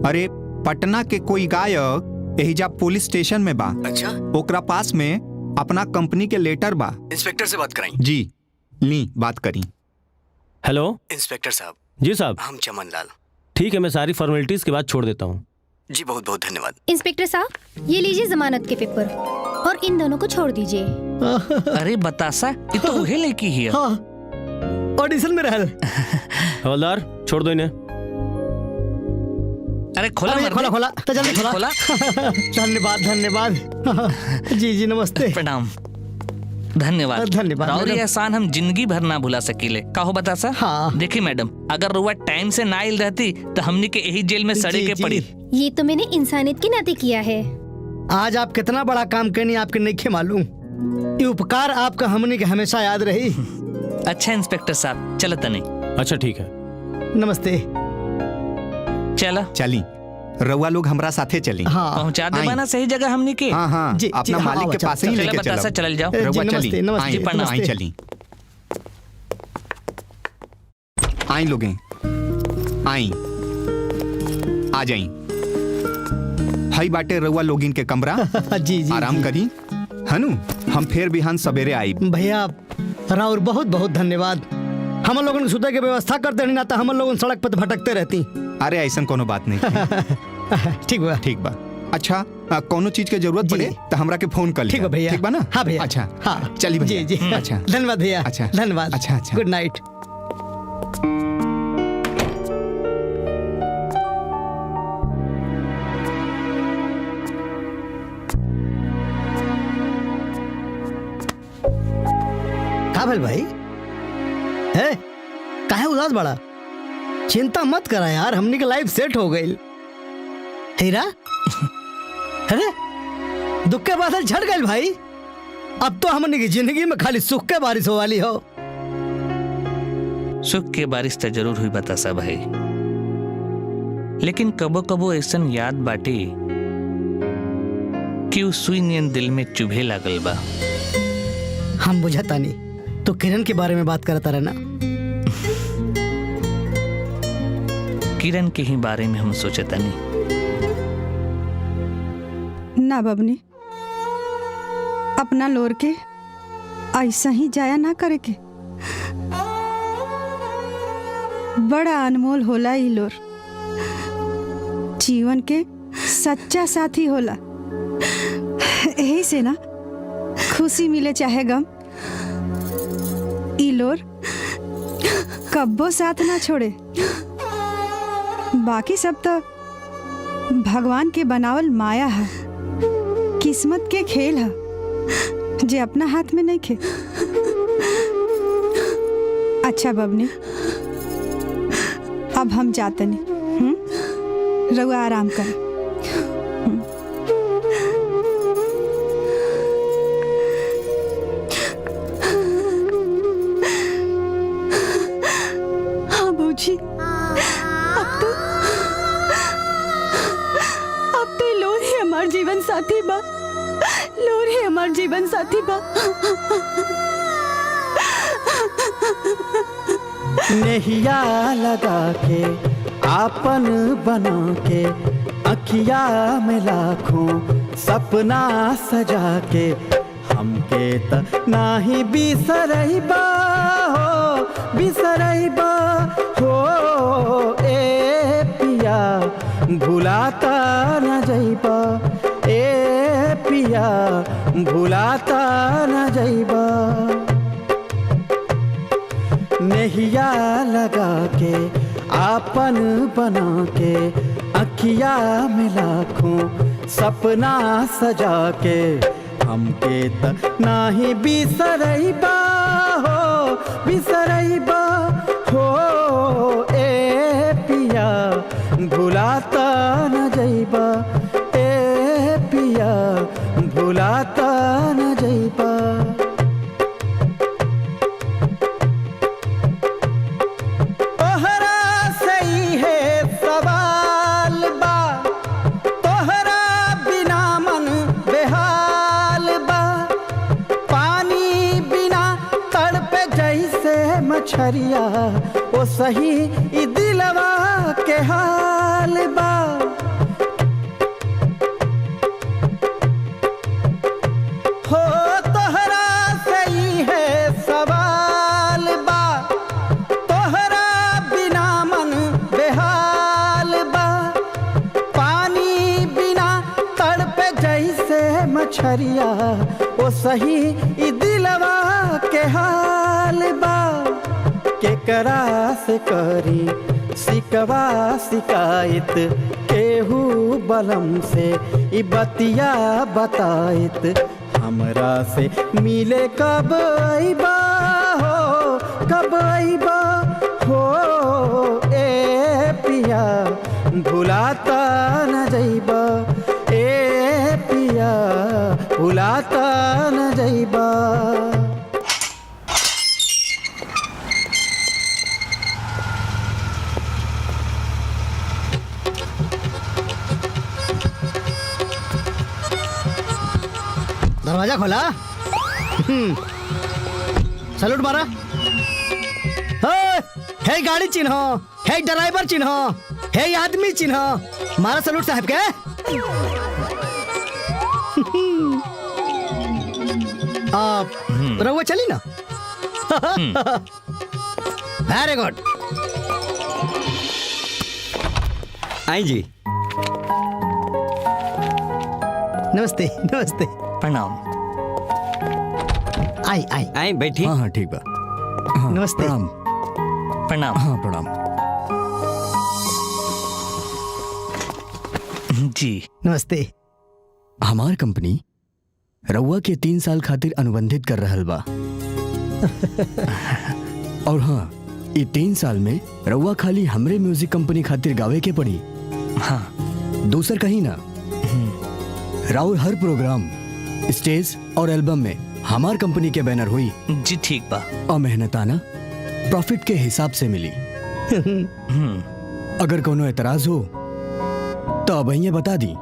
Speaker 3: अरे पटना के कोई गायक एहिजा पुलिस स्टेशन में बा।
Speaker 1: अच्छा?
Speaker 3: ओकरा पास में अपना कंपनी के लेटर बा।
Speaker 1: इंस्पेक्टर से बात कराई?
Speaker 3: जी ली, बात करी।
Speaker 21: हेलो
Speaker 1: इंस्पेक्टर साहब।
Speaker 21: जी साहब।
Speaker 1: हम चमन लाल।
Speaker 21: ठीक है, मैं सारी फॉर्मेलिटीज के बाद छोड़ देता हूँ।
Speaker 1: जी बहुत बहुत धन्यवाद।
Speaker 12: इंस्पेक्टर साहब, ये लीजिए जमानत के पेपर और इन दोनों को छोड़ दीजिए।
Speaker 8: अरे बतासा, ये तो उहे लड़की ही है।
Speaker 2: ऑडिशन में रहल।
Speaker 21: हवलदार छोड़ दो इन्हें।
Speaker 8: अरे खोला
Speaker 2: खोला तो जल्दी खोला। धन्यवाद। जी नमस्ते।
Speaker 8: प्रणाम। धन्यवाद। और ये एहसान हम जिंदगी भर ना भुला सकीले। काहो बतासा?
Speaker 2: हाँ।
Speaker 8: देखी मैडम, अगर रुआ टाइम से ना आइल रहती तो हमनी के यही जेल में सड़े के पड़ी।
Speaker 12: ये तो मैंने इंसानियत के नाते किया है।
Speaker 2: आज आप कितना बड़ा काम करनी आपके नहीं मालूम। ये उपकार आपका हमने के हमेशा याद रही।
Speaker 8: अच्छा इंस्पेक्टर साहब, चलो तने।
Speaker 21: अच्छा ठीक है।
Speaker 2: नमस्ते।
Speaker 8: चला
Speaker 3: चली, रउआ लोग हमरा साथे चली।
Speaker 2: हाँ।
Speaker 8: पहुंचा दे बना सही जगह हमनी के।
Speaker 3: हाँ,
Speaker 2: जी,
Speaker 3: अपना
Speaker 2: हाँ,
Speaker 3: मालिक के पास ही लेके
Speaker 8: बतासा चल जाओ।
Speaker 3: रउआ चली।
Speaker 2: नमस्ते।
Speaker 3: चली। आई लोगे, आई आ जाई। हई बाटे रउआ लोगिन के कमरा।
Speaker 2: जी
Speaker 3: आराम करी हनु, हम फिर बिहान सवेरे आई।
Speaker 2: भैया राउर बहुत बहुत धन्यवाद। हम लोगों ने सुते के व्यवस्था करते नहीं ना तो हम लोग सड़क पर भटकते रहती।
Speaker 3: अरे ऐसा कोनो बात नहीं। ठीक बा। अच्छा, कोनो चीज के जरूरत पड़े तो हमरा के फोन कर लिया।
Speaker 2: ठीक है भैया।
Speaker 3: ठीक बा ना?
Speaker 2: हाँ भैया।
Speaker 3: अच्छा
Speaker 2: हाँ
Speaker 3: चली भैया।
Speaker 2: जी।
Speaker 3: अच्छा
Speaker 2: धन्यवाद भैया।
Speaker 3: अच्छा
Speaker 2: धन्यवाद।
Speaker 3: अच्छा।
Speaker 2: Good night. का भल भाई है? काहे उदास बड़ा? चिंता मत करा यार, हमनी के लाइफ सेट हो गई। हीरा अरे दुख के बादल झड़ गए भाई। अब तो हमने की जिंदगी में खाली सुख के बारिश हो वाली हो।
Speaker 8: सुख के बारिश तो जरूर हुई बतासा भाई, लेकिन कबो कबो ऐसन याद बाटे कि उस सुई नियन दिल में चुभे लागल बा।
Speaker 2: हम बुझाता नहीं तो किरण के बारे में बात करता रहना।
Speaker 8: किरण के ही बारे में हम सोचता नहीं।
Speaker 17: ना बबनी, अपना लोर के ऐसा ही जाया ना करे के। बड़ा अनमोल होला ई लोर, जीवन के सच्चा साथी होला। यही से ना खुशी मिले चाहे गम, ई लोर कब्बो साथ ना छोड़े। बाकी सब तो भगवान के बनावल माया है, किस्मत के खेल है, जे अपना हाथ में नहीं खे। अच्छा बबनी, अब हम जाते नहीं। रउआ आराम कर। हाँ बूजी, अब तो लोर ही हमार जीवन साथी बा। लोर ही हमार जीवन साथी बा।
Speaker 5: नहिया लगा के आपन बना के, अखिया में लाखों सपना सजा के, हमके त नाही बिसरैबा हो, बिसरैबा हो ए पिया, भुलाता न जइबा ए पिया, भुलाता न जइबा। नहिया लगा के आपन बना के, अखिया में लाखों सपना सजा के, हमके त नाही बिसरैबा हो, बिसरैबा हो ए पिया, भुलाता न जइबा ए पिया, भुलाता न जइबा। मछरिया ओ सही ई दिलवा के हाल बा। हो तोहरा सही है सवाल बा, तोहरा बिना मन बेहाल बा, पानी बिना तड़पे जैसे मछरिया ओ सही ई दिलवा के हाल बा। केकरा से करी सिकवा शिकायत, केहू बलम से ई बतिया बताइत, हमरा से मिले कब आइबा हो, कब आइबा हो ए पिया, भुलाता न जइबा ए पिया, भुलाता न जइबा।
Speaker 2: दरवाजा खोला। सलूट मारा। हे गाड़ी चिन्हो, हे ड्राइवर चिन्हो, हे आदमी चिन्हो, मारा सलूट साहब के। आप रहुआ चली ना। Very good.
Speaker 19: आई जी।
Speaker 2: नमस्ते नमस्ते।
Speaker 8: प्रणाम।
Speaker 2: आई आई
Speaker 19: आई बैठी।
Speaker 1: हाँ हाँ ठीक बा। हाँ,
Speaker 2: नमस्ते।
Speaker 1: प्रणाम।
Speaker 8: प्रणाम।
Speaker 1: हाँ प्रणाम।
Speaker 8: जी
Speaker 2: नमस्ते।
Speaker 1: हमार कंपनी रउआ के 3 साल खातिर अनुबंधित कर रहल बा। और हाँ, ये 3 साल में रउआ खाली हमरे म्यूजिक कंपनी खातिर गावे के पड़ी।
Speaker 8: हाँ,
Speaker 1: दूसर कहीं ना। राउर हर प्रोग्राम, स्टेज और एल्बम में हमार कंपनी के बैनर हुई।
Speaker 8: जी ठीक बा।
Speaker 1: और मेहनताना प्रॉफिट के हिसाब से मिली। अगर कोनो एतराज हो तो अब ये बता दी।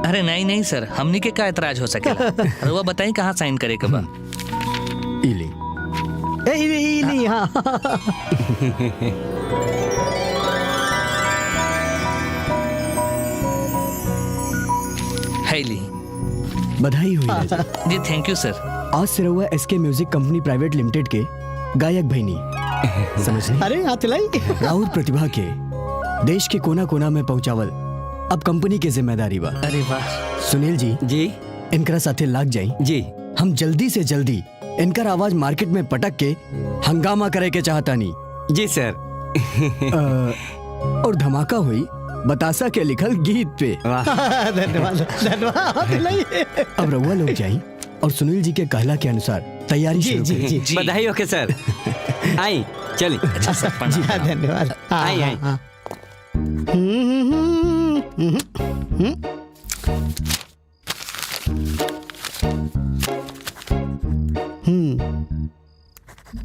Speaker 8: अरे नहीं नहीं सर, हमनी के का एतराज हो सकेला। रउआ बताई कहाँ साइन करे के बा।
Speaker 1: इली
Speaker 2: हाँ।
Speaker 8: हैली
Speaker 1: बधाई हुई राजा।
Speaker 8: जी थैंक यू सर।
Speaker 1: आज से रहुआ SK music company private limited के गायक भईनी। समझ ली?
Speaker 2: अरे हाथ लाई।
Speaker 1: राहुल प्रतिभा के देश के कोना कोना में पहुंचावल अब कंपनी की जिम्मेदारी बा।
Speaker 8: अरे वाह।
Speaker 1: सुनील जी इनकरा साथे लाग जाई जी। हम जल्दी से जल्दी इनकर आवाज मार्केट में पटक के हंगामा करे के चाहता नहीं।
Speaker 19: जी सर।
Speaker 1: और धमाका हुई बतासा के लिखल गीत पे।
Speaker 2: धन्यवाद
Speaker 1: अब रउआ लोग जाई और सुनील जी के कहला के अनुसार तैयारी शुरू करें।
Speaker 19: बधाई हो के सर। आई चलिए।
Speaker 2: जी हाँ, धन्यवाद।
Speaker 19: आई आई।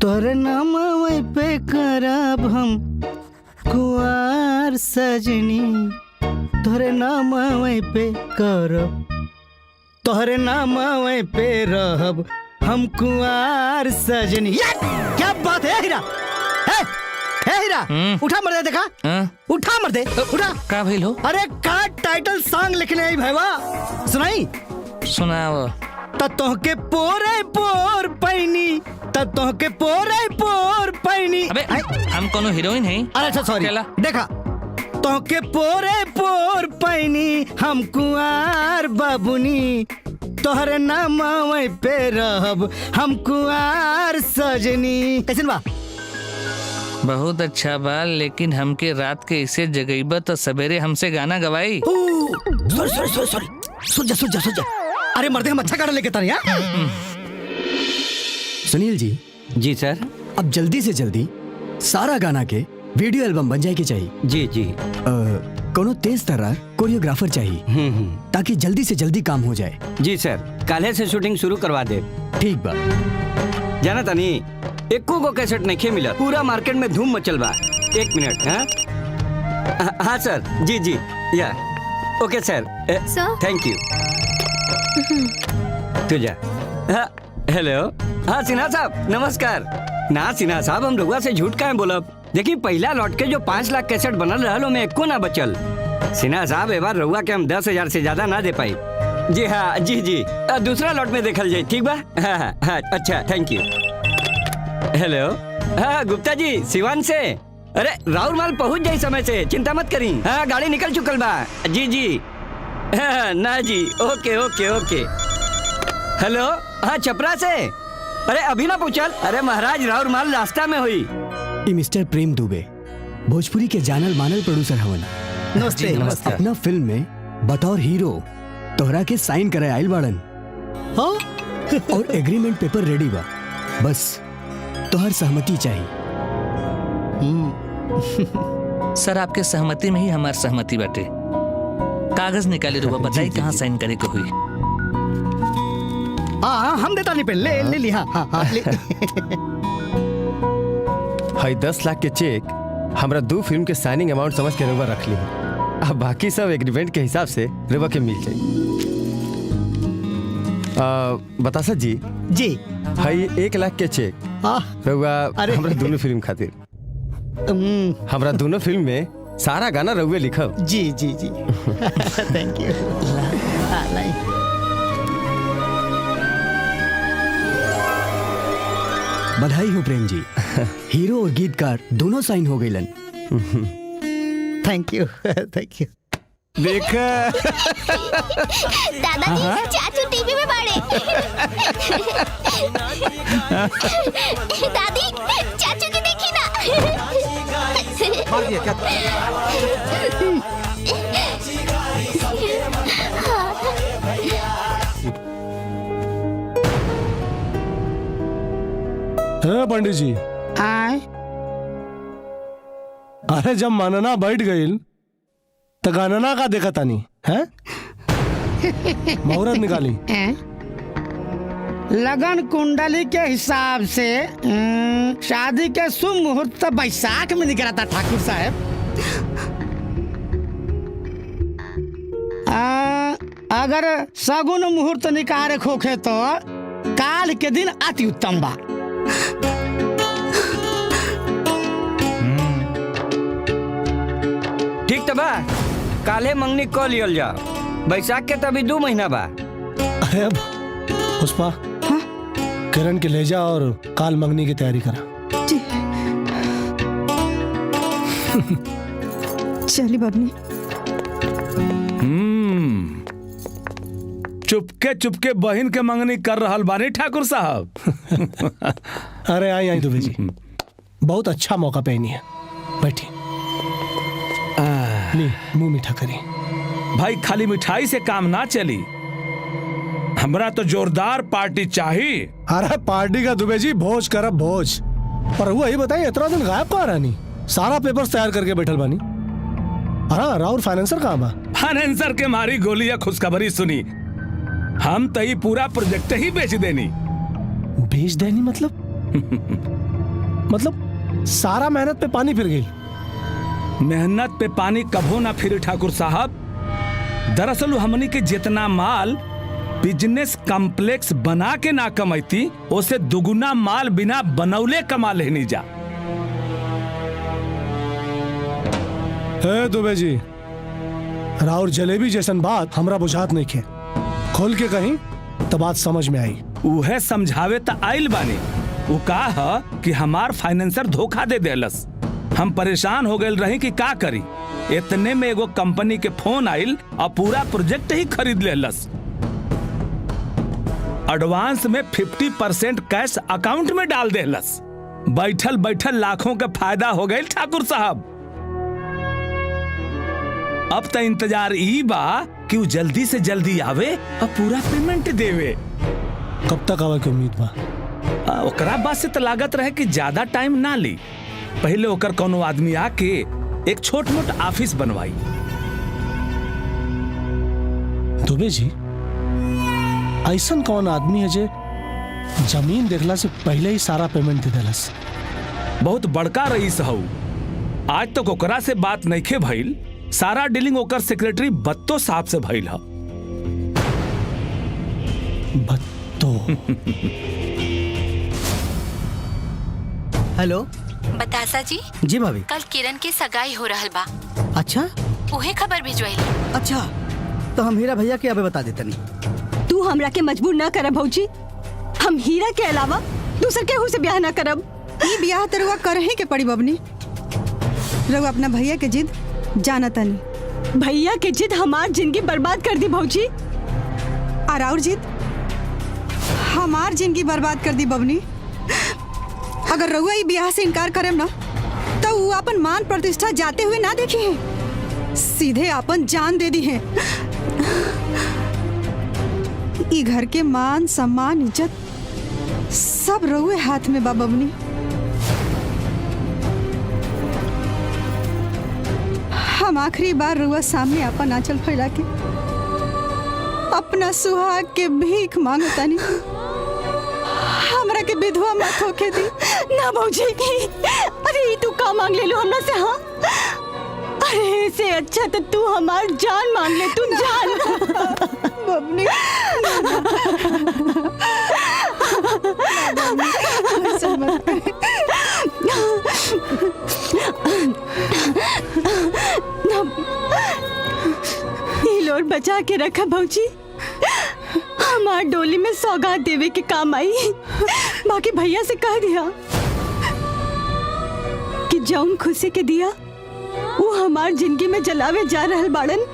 Speaker 2: तोरे नाम पे करब हम कुआर सजनी, तोरे नाम पे करब, तोहरे नाम पे रहब हम कुआर सजनी। क्या बात है हीरा? हीरा उठा मर दे। देखा उठा मर दे। उठा
Speaker 8: का भइल हो?
Speaker 2: अरे का टाइटल सॉन्ग लिखने आई भाईवा। सुनाई
Speaker 8: सुनाओ।
Speaker 2: तोहके पोरे पोर पैनी, तोहके पोरे पोर पैनी।
Speaker 8: अबे हम कोनो हीरोइन है?
Speaker 2: अरे अच्छा सॉरी। देखा तोहके पोरे पोर पैनी हम कुआर बाबुनी, तोहरे नाम पे रहब हम कुआर सजनी। कैसे बा?
Speaker 8: बहुत अच्छा बा, लेकिन हमके रात के इसे जगईबा तो सवेरे हमसे गाना गवाई।
Speaker 2: सॉरी सुन जा। अरे मर्दे हम अच्छा गाना लेके तारी।
Speaker 1: सुनील जी।
Speaker 19: जी सर।
Speaker 1: अब जल्दी से जल्दी सारा गाना के वीडियो एल्बम बन जाए के चाहिए।
Speaker 19: जी जी।
Speaker 1: कोनो तेज तर्रार कोरियोग्राफर चाहिए ताकि जल्दी से जल्दी काम हो जाए।
Speaker 19: जी सर, काले से शूटिंग शुरू करवा दे।
Speaker 1: ठीक बा।
Speaker 19: जाना तानी एको को कैसेट नहीं खे मिला, पूरा मार्केट में धूम मचल बा। एक मिनट। हाँ सर। जी जी या ओके सर। Thank you. तुझा। हेलो। हाँ सिन्हा साहब नमस्कार। ना सिन्हा साहब, हम रघुआ से झूठ काहे बोलब? देखिए पहला लौट के जो 5 लाख कैसेट बनल रहल में एको ना बचल। सिन्हा साहब एक बार रघुआ के हम 10,000 से ज्यादा ना दे पाई। जी हाँ जी। दूसरा लौट में देखल जाए। ठीक बा। हाँ अच्छा थैंक यू। हेलो। हाँ गुप्ता जी सिवान से। अरे राउर माल पहुंच जाए समय से, चिंता मत करी। हाँ गाड़ी निकल चुकल बा। जी। हाँ ना जी। ओके। हेलो। हाँ छपरा से। अरे अभी ना पूछल। अरे महाराज राउर माल रास्ता में हुई।
Speaker 1: मिस्टर प्रेम दुबे भोजपुरी के जानल मानल प्रोड्यूसर हवन।
Speaker 2: नमस्ते।
Speaker 1: अपना फिल्म में बतौर हीरो तोहरा के साइन करे आइल बाड़न। और एग्रीमेंट पेपर रेडी बा, बस तोहर सहमति चाहिए।
Speaker 8: सर आपके सहमति में ही हमार सहमति बाटे। कागज निकाले रुआ, बताई कहाँ साइन करे को हुई।
Speaker 2: हाँ हम देता नहीं पे ले ली। हाँ ले।
Speaker 20: हाई 10 लाख के चेक हमरा 2 फिल्म के साइनिंग अमाउंट समझ के रउआ रख ली। अब बाकी सब एग्रीमेंट के हिसाब से रउआ के मिल जाए। बतासा जी। हाई 1 लाख के चेक रउआ हमरा दोनों फिल्म खातिर। हमरा दोनों फिल्म में सारा गाना रउए लिखब।
Speaker 2: जी थैंक यू।
Speaker 1: बधाई हो प्रेम जी। हीरो और गीतकार दोनों साइन हो गईलन।
Speaker 2: Thank you.
Speaker 20: देखा
Speaker 13: दादाजी चाचू टीवी में बाड़े। दादी चाचू की देखी ना।
Speaker 5: मार दिया क्या?
Speaker 6: पंडित जी। अरे जब मानना बैठ गई तो गानना का देखा तानी है? मुहूर्त निकाली।
Speaker 2: लगन कुंडली के हिसाब से शादी के शुभ मुहूर्त तो बैसाख में निकला था ठाकुर साहब। अगर सगुन मुहूर्त निकाले खोखे तो काल के दिन अति उत्तम बा।
Speaker 19: ठीक तो बा, काले मंगनी कॉल लियल जा। बैसाख के तभी 2 महीना बा।
Speaker 6: अरे अब पुष्पा, किरण के ले जा और काल मंगनी की तैयारी करा।
Speaker 17: चली बबनी।
Speaker 7: चुपके चुपके बहन के मंगनी कर रहल बानी ठाकुर साहब।
Speaker 6: अरे आई दुबे जी, बहुत अच्छा मौका पहनी है, बैठी। ली मुंह मीठा करी।
Speaker 7: भाई खाली मिठाई से काम ना चली, हमरा तो जोरदार पार्टी चाहिए।
Speaker 6: अरे पार्टी का दुबे जी भोज करब भोज। पर हुआ ये बताइए इतना दिन गायब कहाँ रहनी? सारा पेपर्स तैयार करके बैठल बानी। अरे राउर फाइनेंसर कहाँ बा?
Speaker 7: फाइनेंसर के मारी गोली या खुशखबरी सुनी, हम तई पूरा प्रोजेक्ट ही बेच देनी।
Speaker 6: बेच देनी मतलब? मतलब सारा मेहनत पे पानी फिर गई।
Speaker 7: मेहनत पे पानी कभो ना फिरे ठाकुर साहब। दरअसल हमनी के जितना माल बिजनेस कॉम्प्लेक्स बना के ना कमाईती, उसे दुगुना माल बिना बनौले कमा लेनी जा।
Speaker 6: दुबे जी, राउर जलेबी जैसन बात हमरा बुझात नहीं खे। खोल के कहीं तो बात समझ में आई।
Speaker 7: उहे समझावे त आइल बानी। वो कहा कि हमार फाइनेंसर धोखा दे देलस। हम परेशान हो गए रही कि का करी। इतने में एगो कंपनी के फोन आइल और पूरा प्रोजेक्ट ही खरीद लेलस। एडवांस में 50% कैश अकाउंट में डाल देलस। बैठल बैठल लाखों का फायदा हो गए ठाकुर साहब। अब तो इंतजार ई बा कि वो जल्दी से जल्दी आवे और पूरा पेमेंट देवे।
Speaker 6: कब तक आवे की उम्मीद बा?
Speaker 7: ओकरा बात से तो लागत रहे कि ज्यादा टाइम ना ली। पहले ओकर कोनो आदमी आके एक छोट मोट ऑफिस बनवाई।
Speaker 6: दुबे जी, ऐसन कौन आदमी है जे जमीन देखला से पहले ही सारा पेमेंट दे देलस?
Speaker 7: बहुत बड़का रईस हऊ। आज तक ओकरा से बात नइखे भइल। सारा डीलिंग ओकर सेक्रेटरी बत्तो साहब से भइल ह।
Speaker 6: बत्तो?
Speaker 2: हेलो
Speaker 10: बतासा जी।
Speaker 2: जी भाभी।
Speaker 10: कल किरण के सगाई हो रहल बा।
Speaker 2: अच्छा,
Speaker 10: उहे खबर भिजवाइली।
Speaker 2: अच्छा तो हम हीरा भैया के अबे बता देते नहीं।
Speaker 17: तू हमरा के मजबूर ना करब भौजी। हम हीरा के अलावा दूसर केहू से ब्याह ना करब। ई ब्याह तरुआ करही के पड़ी बबनी। रघु अपना भैया के जिद जाना तनी। भैया के जिद हमार जिंदगी बर्बाद कर दी भौजी। और और जिद हमार जिंदगी बर्बाद कर दी बबनी। अगर रघुआ ई ब्याह से इनकार करेम ना तो वो अपन मान प्रतिष्ठा जाते हुए ना देखी है, सीधे अपन जान दे दी है। ई घर के मान सम्मान इज्जत सब रघुए हाथ में बा बबनी। हम आखिरी बार रघुआ सामने अपन आंचल फैला के अपना सुहाग के भीख मांगतानी। हमरा के विधवा मत होके दी ना भौजी। अरे तू का मांग ले लो हमरा से? हाँ, अरे से अच्छा तो तू हमार जान मांग ले। तू जान बबनी। ये लोड बचा के रखा भौजी। हमार डोली में सौगात देवे के काम आई। बाकी भैया से कह दिया कि जौन खुशी के दिया वो हमार जिंदगी में जलावे जा रहल बाड़न।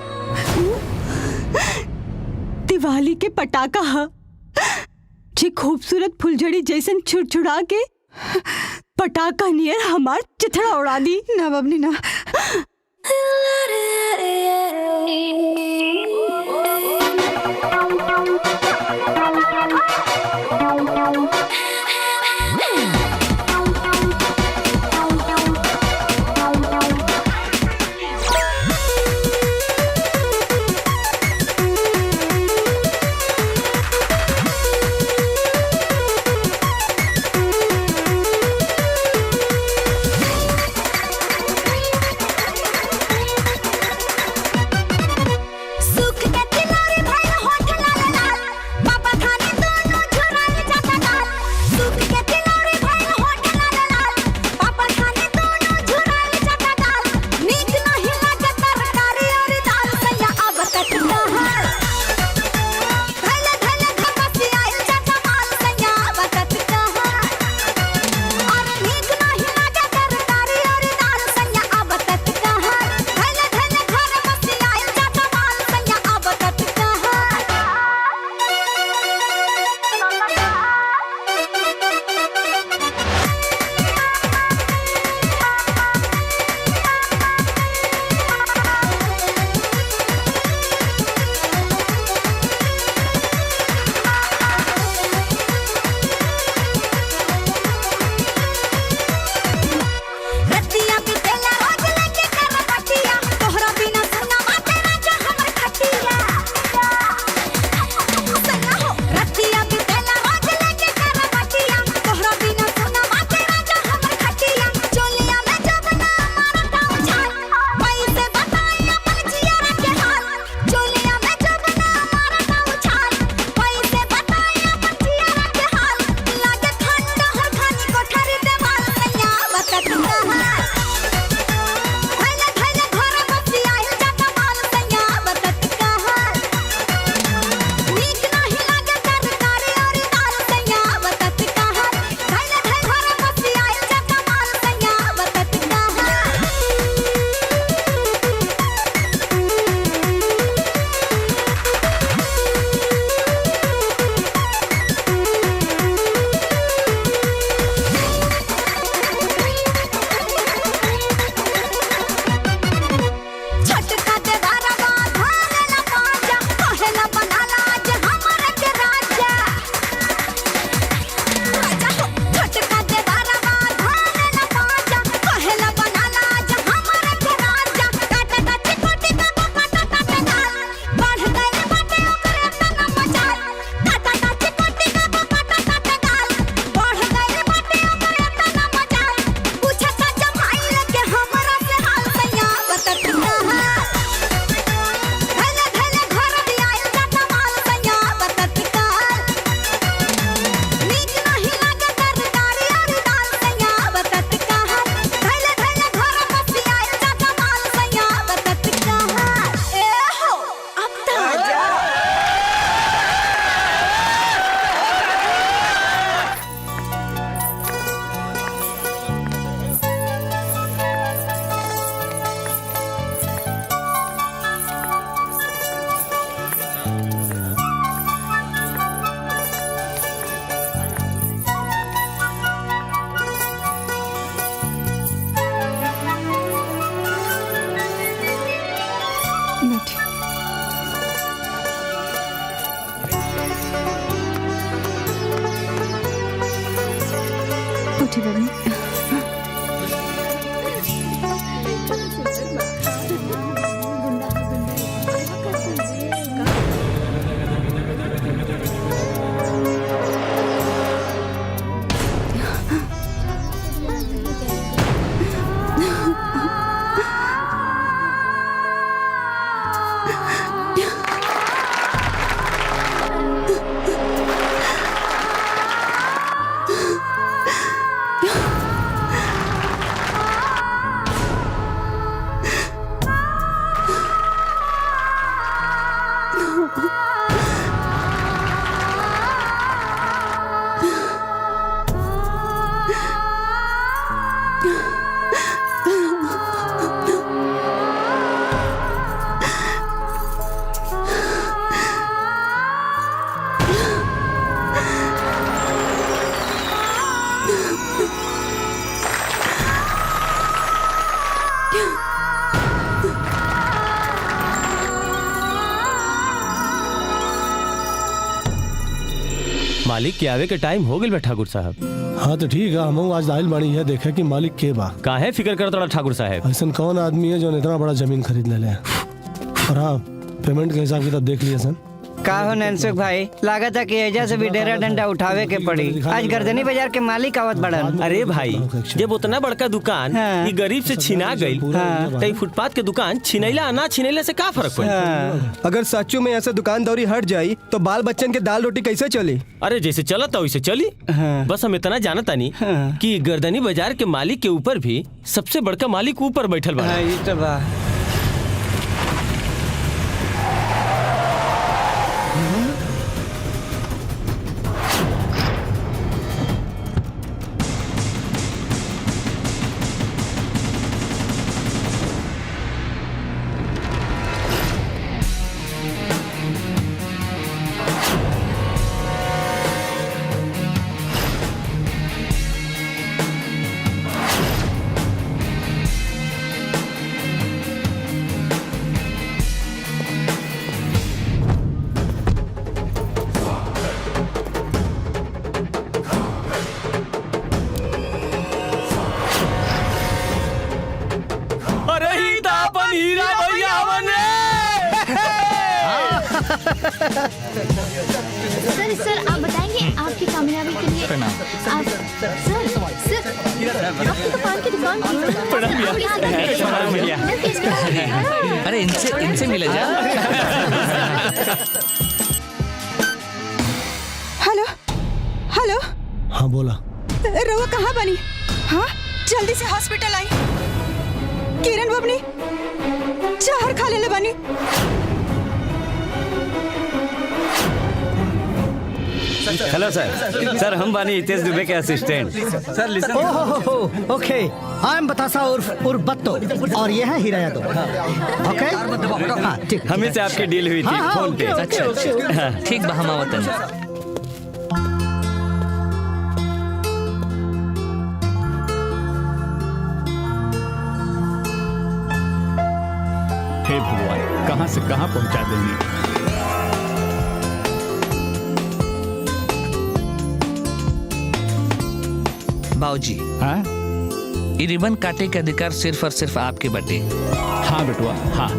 Speaker 17: दिवाली के पटाखा हा जे खूबसूरत फुलझड़ी जैसन छुड़छुड़ा के पटाखा नियर हमार चिथड़ा उड़ा दी। ना बबनी ना। उठी बनी।
Speaker 21: मालिक के आवे के टाइम हो गइल बा ठाकुर साहब।
Speaker 6: हाँ तो ठीक है, हम आज आइल बानी है देखे कि मालिक के बा।
Speaker 21: काहे फिक्र करत रहा ठाकुर साहब?
Speaker 6: ऐसा कौन आदमी है जो इतना बड़ा जमीन खरीद ले? और हाँ, पेमेंट के हिसाब किताब देख लिया सन।
Speaker 19: का हो ननसुख भाई, लागत है कि एजा से भी डेरा डंडा उठावे के पड़ी। आज गर्दनी बाजार के मालिक आवत बड़न।
Speaker 21: अरे भाई, जब उतना बड़का दुकान
Speaker 19: हाँ।
Speaker 21: ई गरीब से छिना गई,
Speaker 19: हाँ।
Speaker 21: तो फुटपाथ के दुकान छिनैला ना छिनैला से का फर्क पड़ी?
Speaker 4: अगर सच्चू में ऐसा दुकानदारी हट जाई तो बाल बच्चन के दाल रोटी कैसे चली?
Speaker 21: अरे जैसे चलत था वैसे चली। बस हम इतना जानता नहीं कि गर्दनी बाजार के मालिक के ऊपर भी सबसे बड़का मालिक ऊपर बैठल बा।
Speaker 13: सर आप बताएंगे आपकी कामयाबी के लिए आप सर आपकी दुकान की दुकान
Speaker 8: अरे इनसे मिले जा।
Speaker 17: Hello hello.
Speaker 6: हाँ बोला।
Speaker 17: रवा कहाँ बनी? हाँ जल्दी से हॉस्पिटल आई। किरण बबनी जहर खा ले बनी।
Speaker 19: हेलो सर हम बानी हितेश दुबे के असिस्टेंट। सर लिसन।
Speaker 2: ओहो ओके, आई एम बतासा उर्फ बत्तो और ये है हीरा यादव। ओके हाँ ठीक।
Speaker 19: हमें से आपकी डील हुई थी फोन पे।
Speaker 8: अच्छा ठीक बा, हम आवतन।
Speaker 7: हे भगवान, कहां से कहां पहुंचा देंगे।
Speaker 8: बाबूजी, हाँ? ये रिबन काटे के अधिकार सिर्फ और सिर्फ आपके बटे।
Speaker 7: हाँ बेटुआ, हाँ।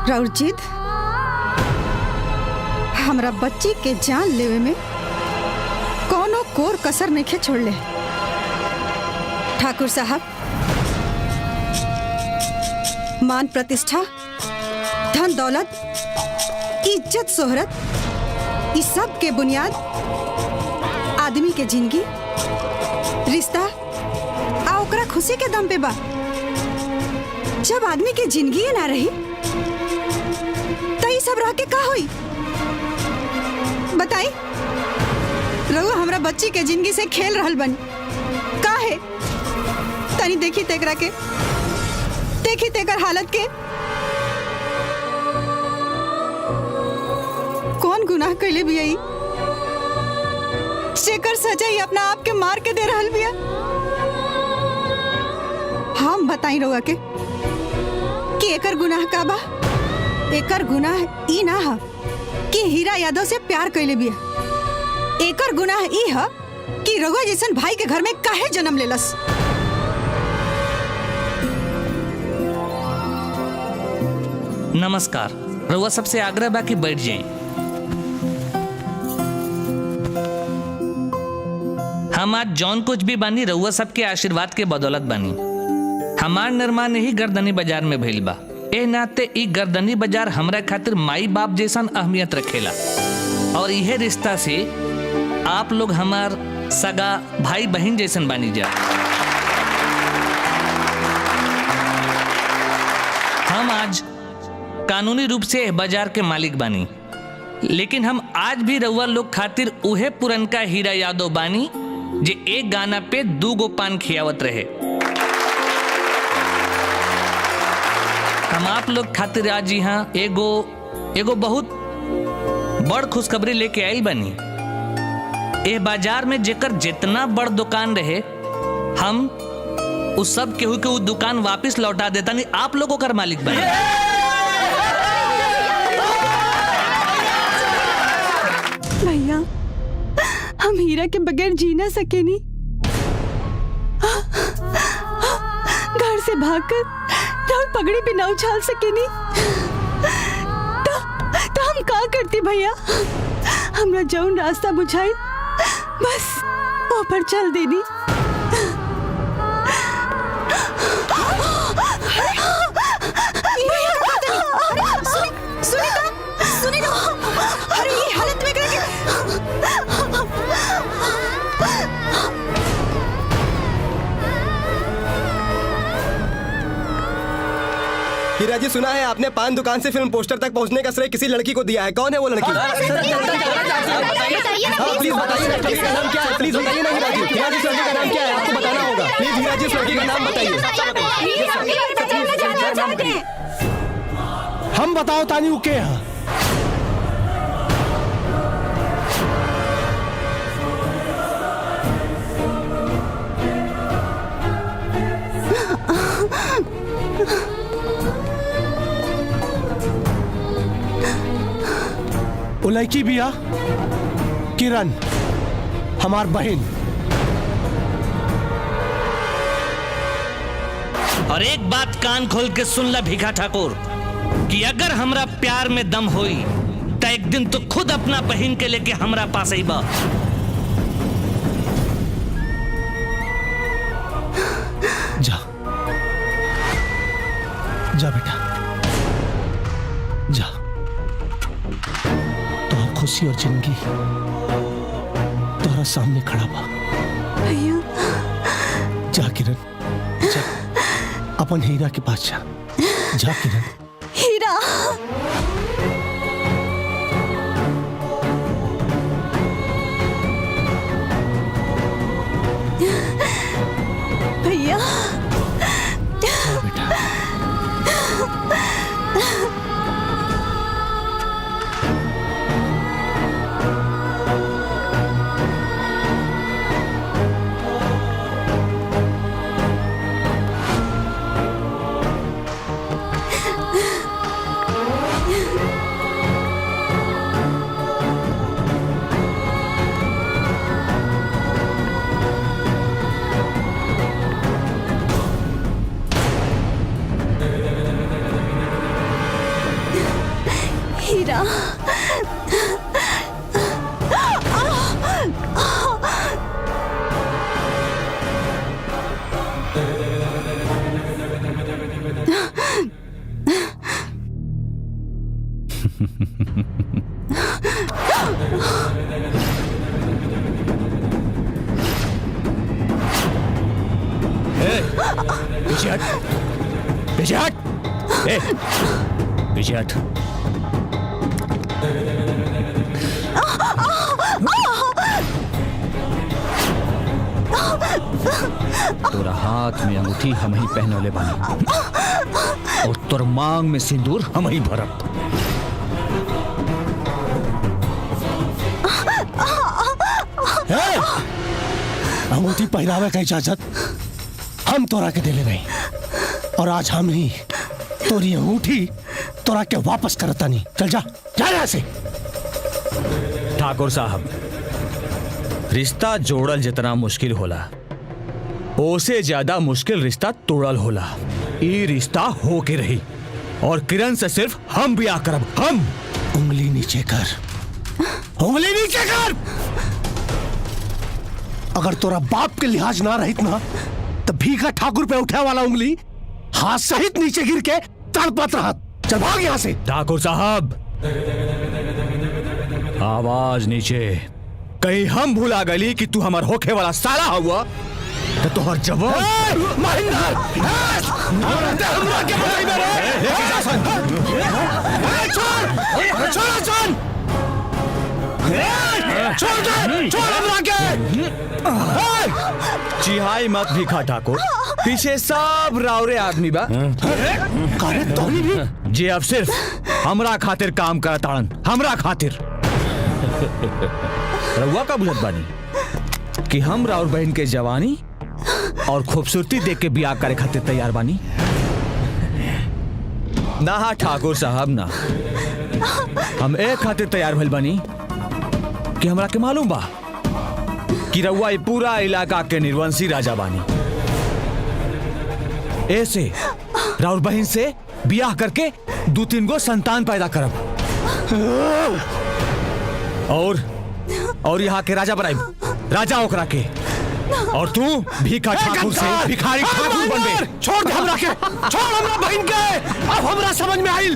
Speaker 17: राउरजीत, हमरा बच्ची के जान लेवे में कोनो कोर कसर नहीं छोड़ ले। ठाकुर साहब, मान प्रतिष्ठा, धन दौलत, इज्जत शोहरत, इस सब के बुनियाद आदमी के जिंदगी, रिश्ता आ ओकरा खुशी के दम पे बा। जब आदमी के जिंदगी ना रही तई सब रह के का होई? बताई रहुआ हमरा बच्ची के जिंदगी से खेल रहल बनी का है? तनी देखी तेकरा के देखी तेकर हालत के। कौन गुनाह कैले भी आई जेकर सजा ही अपना आप के मार के दे रहल बिया। हम बताई रहुआ के कि एकर गुनाह का बा। एकर गुनाह ई ना है कि हीरा यादव से प्यार कैले बिया। एकर गुनाह ई है कि रघुआ जैसन भाई के घर में काहे जन्म लेलस।
Speaker 8: नमस्कार। रउआ सबसे आग्रह बा कि बैठ जाएं। हम आज जौन कुछ भी बानी रउआ सबके आशीर्वाद के बदौलत बानी। हमार निर्माण ही गर्दनी बाजार में भइल बा। ए नाते ई गर्दनी बाजार हमरा खातिर माई बाप जैसन अहमियत रखेला और यह रिश्ता से आप लोग हमार सगा भाई बहन जैसन बानी जा। हम आज कानूनी रूप से बाजार के मालिक बानी, लेकिन हम आज भी रउआ लोग खातिर उहे पुरनका हीरा यादव बानी जे एक गाना पे 2 गो पान खियावत रहे। हम आप लोग खातिर आज यहाँ एगो बहुत बड़ खुशखबरी लेके आइल बनी। ए बाजार में जेकर जितना बड़ दुकान रहे हम उस सब केहू के वो दुकान वापस लौटा देता नहीं। आप लोगों का मालिक बने।
Speaker 17: भैया हम हीरा के बगैर जी ना सके नी। घर से भागकर राउर पगड़ी भी ना उछाल सके नी। तो हम का करती भैया। हमरा जौन रास्ता बुझाई बस वो पर चल देनी।
Speaker 4: हीरा जी, सुना है आपने पान दुकान से फिल्म पोस्टर तक पहुंचने का श्रेय किसी लड़की को दिया है। कौन है वो लड़की? प्लीज बताइए ना, लड़की का नाम क्या है? प्लीज बताइए ना हीरा जी। हीरा जी, लड़की का नाम क्या है? आपको बताना होगा। प्लीज हीरा जी, लड़की का नाम बताइए।
Speaker 6: हम बताओ तानी वो के है? लड़की बिया किरण, हमार बहन।
Speaker 8: और एक बात कान खोल के सुन ला भिखा ठाकुर कि अगर हमरा प्यार में दम होई तो एक दिन तो खुद अपना बहन के लेके हमरा पास आई बा।
Speaker 6: जा जा बेटा जा। खुशी और जिंदगी तुम्हारा सामने खड़ा बा।
Speaker 17: भैया
Speaker 6: जा किरण, जा अपन हीरा के पास जा। जा किरण।
Speaker 17: हीरा भैया
Speaker 6: बेटा।
Speaker 17: हीरा
Speaker 7: पीछे हट, पीछे हट, पीछे हट। तोरा हाथ में अंगूठी हम ही पहनले बानी और तोर मांग में सिंदूर हम ही भरब।
Speaker 6: अंगूठी पहनावे का इजाजत हम तोरा के देले नहीं, और आज हम ही तोरी अंगूठी तोरा के वापस करता नहीं। चल जा जा यहाँ से।
Speaker 7: ठाकुर साहब, रिश्ता जोड़ल जितना मुश्किल होला ओसे ज्यादा मुश्किल रिश्ता तोड़ल होला। ये रिश्ता हो के रही और किरण से सिर्फ हम ब्याह करब। हम।
Speaker 6: उंगली नीचे कर, उंगली नीचे कर। अगर तोरा बाप के लिहाज ना रहित ना तो भीखा ठाकुर पे उठे वाला उंगली हाथ सहित नीचे गिर के तड़पत रहा। चल भाग यहाँ से।
Speaker 7: ठाकुर साहब, आवाज नीचे। कहीं हम भूला गली कि तू हमार होखे वाला साला हुआ तो तोहर जवाब।
Speaker 6: महेंद्र,
Speaker 7: चिहाई मत भीखा ठाकुर, पीछे सब रावरे आदमी बा जे अब सिर्फ हमरा खातिर काम करताड़न, हमरा खातिर। रउआ का बुझत बानी कि हम राउर बहन के जवानी और खूबसूरती देख के ब्याह करे खातिर तैयार बानी? ना ठाकुर साहब ना, हम एक खातिर तैयार भइल बानी कि हमरा के मालूम बा कि रउआ ये पूरा इलाका के निर्वंशी राजा बानी। ऐसे राउर बहन से ब्याह करके 2-3 गो संतान पैदा करब और यहाँ के राजा बनाई, राजा ओकरा के। और तू भीखा ठाकुर से भिखारी ठाकुर बनबे।
Speaker 6: छोड़ दे हमरा के, छोड़ हमरा बहन के। अब हमरा समझ में आइल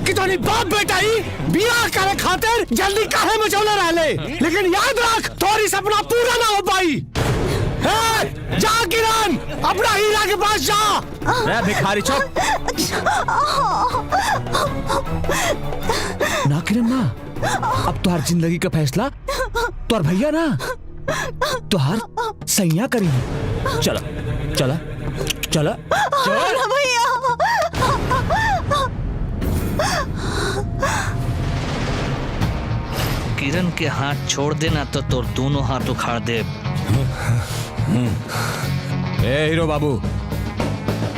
Speaker 6: कि तोनी बाप बेटा ही बियाह करे खातिर जल्दी काहे में चले रहले, लेकिन याद रख तोरी सपना पूरा ना हो पाई। जा किरण, अपना हीरा के पास जा।
Speaker 7: मैं भिखारी चुप ना किरण ना। अब तुहार जिंदगी का फैसला तुहार भैया ना तुहार सैया करी। चला चला चला चल
Speaker 17: भैया।
Speaker 8: किरण के हाथ छोड़ देना तो तोर दोनों हाथ उखाड़ दे।
Speaker 7: ए हीरो बाबू,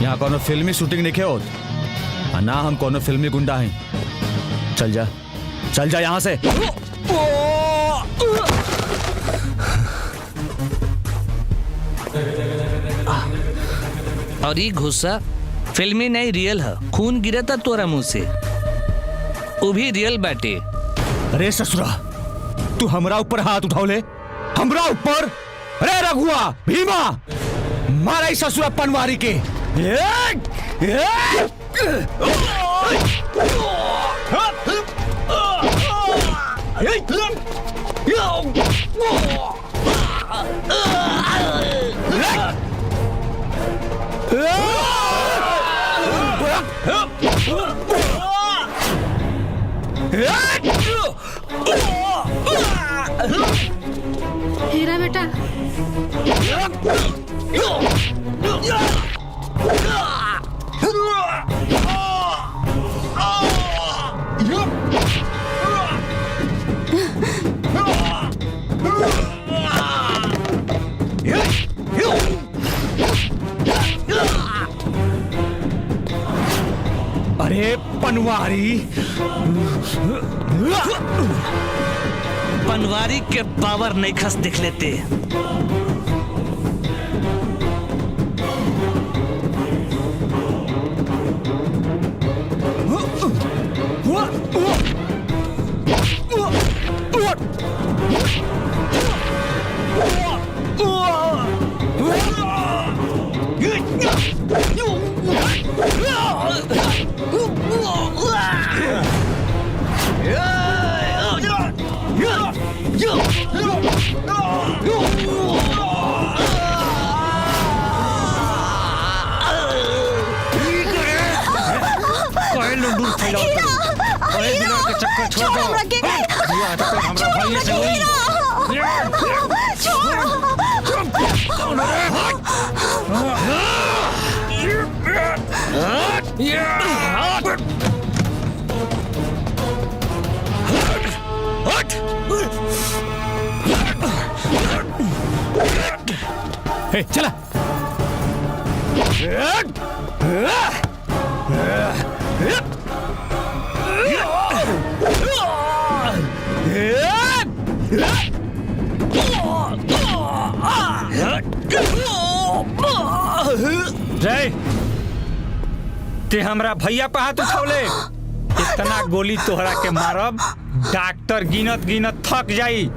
Speaker 7: यहाँ कोनो फिल्मी शूटिंग नहीं होत, ना हम कोनो फिल्मी गुंडा हैं। चल जा यहाँ से।
Speaker 8: और ये गुस्सा फिल्मी नहीं रियल है। खून गिरा था तोरा मुंह से, वो भी रियल बैटे।
Speaker 7: अरे ससुरा, तू हमरा ऊपर हाथ उठाओले, हमरा ऊपर? अरे रघुआ, भीमा, मारा ही ससुरा पनवारी के।
Speaker 9: हीरा बेटा,
Speaker 7: अरे पनवारी,
Speaker 8: पनवारी के पावर नहीं खस दिख लेते।
Speaker 7: हे, चला।
Speaker 11: जय ते हमरा भैया पे हाथ उठौले इतना गोली तोहरा के मारब डॉक्टर गिनत गिनत थक जाई।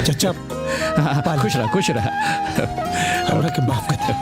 Speaker 6: चचा
Speaker 7: खुश रहा खुश रहा।
Speaker 6: हमरा के माफ कर दे।